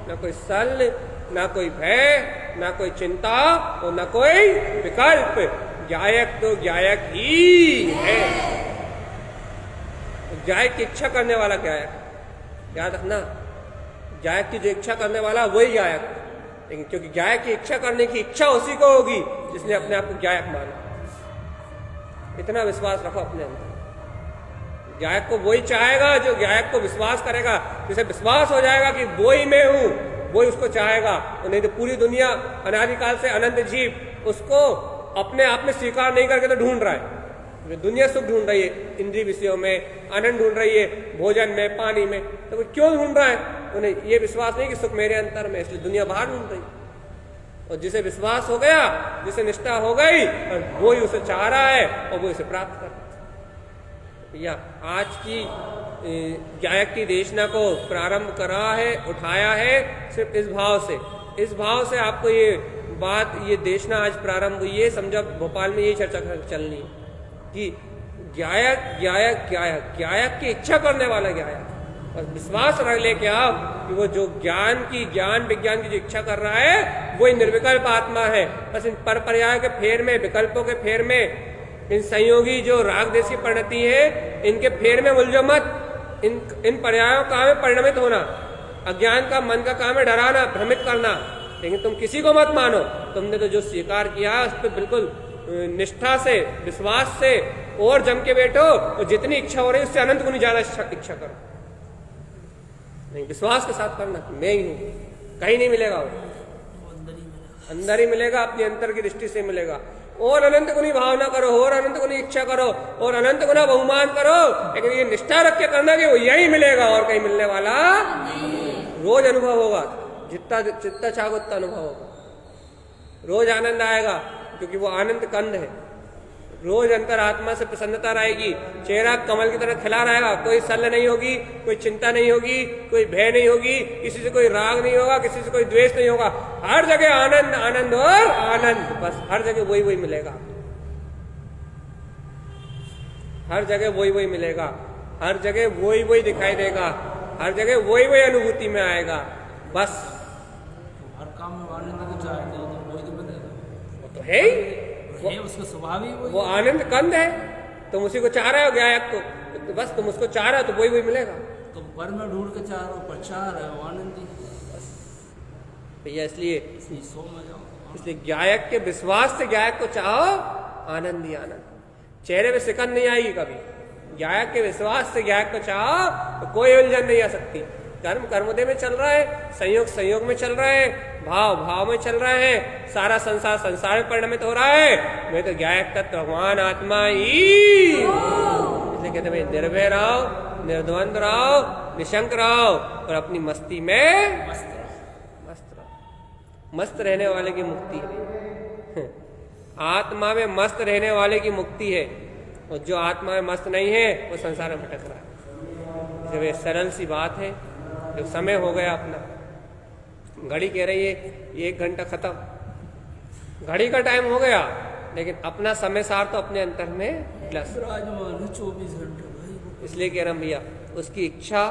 ना कोई सल, ना कोई भय, ना कोई चिंता और ना कोई विकल्प। गायक तो गायक ही है। गायक की इच्छा करने वाला गायक, याद रखना, गायक की जो इच्छा करने वाला वही गायक। लेकिन क्योंकि गायक की इच्छा करने की इच्छा उसी को होगी जिसने अपने आप को गायक माना। इतना विश्वास रखो अपने अंदर। गायक को वही चाहेगा जो गायक को विश्वास करेगा, जिसे विश्वास हो जाएगा कि वो ही मैं हूं, वही उसको चाहेगा। और नहीं तो पूरी दुनिया अनादिकाल से अनंत जीव उसको अपने आप में स्वीकार नहीं करके तो ढूंढ रहा है। दुनिया सुख ढूंढ रही है, इंद्रिय विषयों में आनंद ढूंढ रही है, भोजन में, पानी में, तो वो क्यों ढूंढ रहा है? उन्हें ये विश्वास नहीं कि सुख मेरे अंतर में, इसलिए दुनिया बाहर ढूंढ रही है। और जिसे विश्वास हो गया, जिसे निष्ठा हो गई, और वो ही उसे चाह रहा है और वो इसे प्राप्त कर रहा है। या आज की गायक की देशना को प्रारंभ करा है, उठाया है सिर्फ इस भाव से। इस भाव से आपको ये बात, ये देशना आज प्रारंभ हुई है। समझो भोपाल में यही चर्चा चलनी है कि गायक गायक गायक गायक की इच्छा करने वाला गायक, और विश्वास रख ले के आप कि वो जो ज्ञान विज्ञान की जो इच्छा कर रहा है वो निर्विकल्प आत्मा है। बस इन पर पर्याय के फेर में, विकल्पों के फेर में, इन संयोगी जो राग देश की परिणति है, इनके फेर में उलझो मत। इन पर्यायों का काम है परिणमित होना। अज्ञान का मन का काम है डराना, भ्रमित करना। लेकिन तुम किसी को मत मानो, तुमने तो जो स्वीकार किया उस पर बिल्कुल निष्ठा से, विश्वास से और जम के बैठो, और जितनी इच्छा हो रही है उससे अनंत गुनी ज्यादा इच्छा करो। नहीं, विश्वास के साथ करना, मैं ही हूं, कहीं नहीं मिलेगा, वो अंदर ही मिलेगा, अपनी अंतर की दृष्टि से मिलेगा। और अनंत गुनी भावना करो, और अनंत गुनी इच्छा करो, और अनंत गुना बहुमान करो, लेकिन ये निष्ठा रख के करना कि वो यही मिलेगा और कहीं मिलने वाला रोज अनुभव होगा। जितना चाहो उतना अनुभव होगा, रोज आनंद आएगा, क्योंकि वो आनंद कंद है। रोज अंतर आत्मा से प्रसन्नता रहेगी, चेहरा कमल की तरह खिला रहेगा, कोई सल नहीं होगी, कोई चिंता नहीं होगी, कोई भय नहीं होगी, किसी से कोई राग नहीं होगा, किसी से कोई द्वेष नहीं होगा। हर जगह आनंद आनंद और आनंद, बस हर जगह वही वही मिलेगा, हर जगह वही वही मिलेगा, हर जगह वही वही दिखाई देगा, हर जगह वही वही अनुभूति में आएगा। बस हर काम में आनंद को चाहते हैं, तो वही तो बनेगा, वो तो है ही, उसका स्वभाव ही वो आनंद कंद है। तुम उसी को चाह रहे हो गायक को, तो बस तुम उसको चाह रहे हो तो वही मिलेगा। तो पर में ढूंढ के चाह रहा हूँ, पर चाह रहे हो आनंद ही। भैया इसलिए सो में जाओ। इसलिए गायक के विश्वास से गायक को चाहो, आनंद ही आनंद। चेहरे पे सिकन नहीं आएगी कभी। गायक के विश्वास से गायक को चाहो तो कोई उलझन नहीं आ सकती। कर्म कर्मोदय में चल रहा है, संयोग संयोग में चल रहा है, भाव भाव में चल रहा है, सारा संसार संसार में परिणमित हो रहा है। मैं तो गायक तत्व भगवान आत्मा ही। इसलिए कहते भाई निर्भय रहो, निर्द्वंद रहो, निशंक रहो और अपनी मस्ती में मस्त रहो। मस्त रहने वाले की मुक्ति है। आत्मा में मस्त रहने वाले की मुक्ति है, और जो आत्मा में मस्त नहीं है वो संसार में भटक रहा है। जब ये सरल सी बात है। जब समय हो गया अपना, घड़ी कह रही है 1 घंटा खत्म, घड़ी का टाइम हो गया, लेकिन अपना समय सार तो अपने अंतर में प्लस 24 घंटे। इसलिए कह रहा हूं भैया, उसकी इच्छा,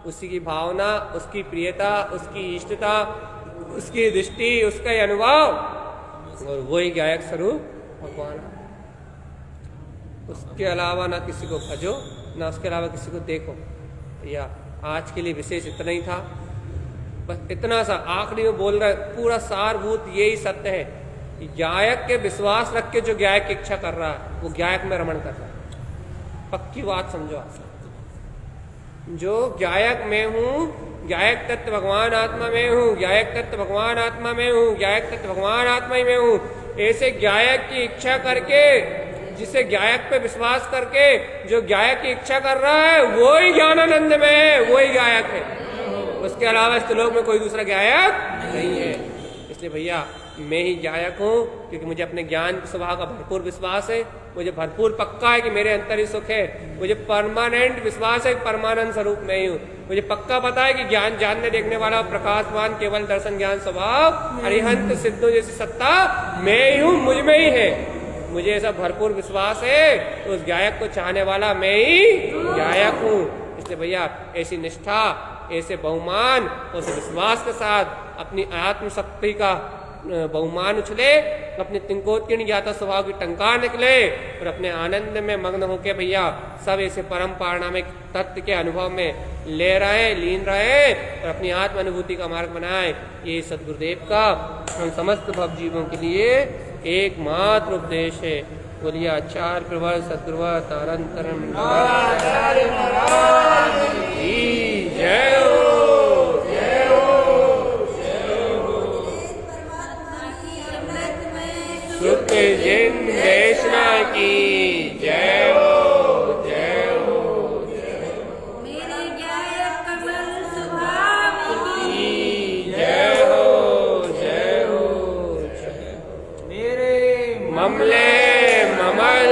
उसी की भावना, उसकी प्रियता, उसकी इष्टता, उसकी दृष्टि, उसका अनुभव, और वही गायक स्वरूप भगवान। उसके अलावा ना किसी को भजो, ना उसके अलावा किसी को देखो। भैया आज के लिए विशेष इतना ही था, बस इतना सा आखिरी में बोल रहा है। पूरा सारभूत यही सत्य है कि गायक के विश्वास रख के जो गायक की इच्छा कर रहा है वो गायक में रमण कर रहा है। पक्की बात समझो आप। जो गायक में हूँ, गायक तत्व भगवान आत्मा में हूँ, गायक तत्व भगवान आत्मा में हूँ, गायक तत्व भगवान आत्मा ही में हूँ, ऐसे गायक की इच्छा करके, जिसे गायक पे विश्वास करके जो गायक की इच्छा कर रहा है वो ही ज्ञानानंद में है, वो ही गायक है। उसके अलावा इस लोक में कोई दूसरा गायक नहीं है। इसलिए भैया मैं ही गायक हूँ, क्योंकि मुझे अपने ज्ञान स्वभाव का भरपूर विश्वास है। मुझे भरपूर पक्का है कि मेरे अंतर ही सुख है। मुझे परमानेंट विश्वास है परमानंद स्वरूप में ही हूँ। मुझे पक्का पता है कि ज्ञान जानने देखने वाला प्रकाशवान केवल दर्शन ज्ञान स्वभाव अरिहंत सिद्धों जैसी सत्ता मैं ही हूँ, मुझ में ही है। मुझे ऐसा भरपूर विश्वास है, तो उस गायक को चाहने वाला मैं ही गायक हूँ। इसलिए भैया ऐसी निष्ठा, ऐसे बहुमान, उस विश्वास के साथ अपनी आत्मशक्ति का बहुमान उछले, अपने तिंकोत्कीर्ण ज्ञाता स्वभाव की टंकार निकले और अपने आनंद में मग्न होके भैया सब ऐसे परम पारणामिक तत्व के अनुभव में ले रहे, लीन रहे और अपनी आत्म अनुभूति का मार्ग बनाए। ये सदगुरुदेव का हम समस्त भव जीवों के लिए एकमात्र उपदेश है। बोलिए आचार्य प्रवर सदगुरुवर तारंतरम जय हो, जय हो, सुख जिन देशना की जय हो, जय हो, मेरे गायक कमल स्वभाव की जय हो, जय हो, जय हो। मेरे ममले ममल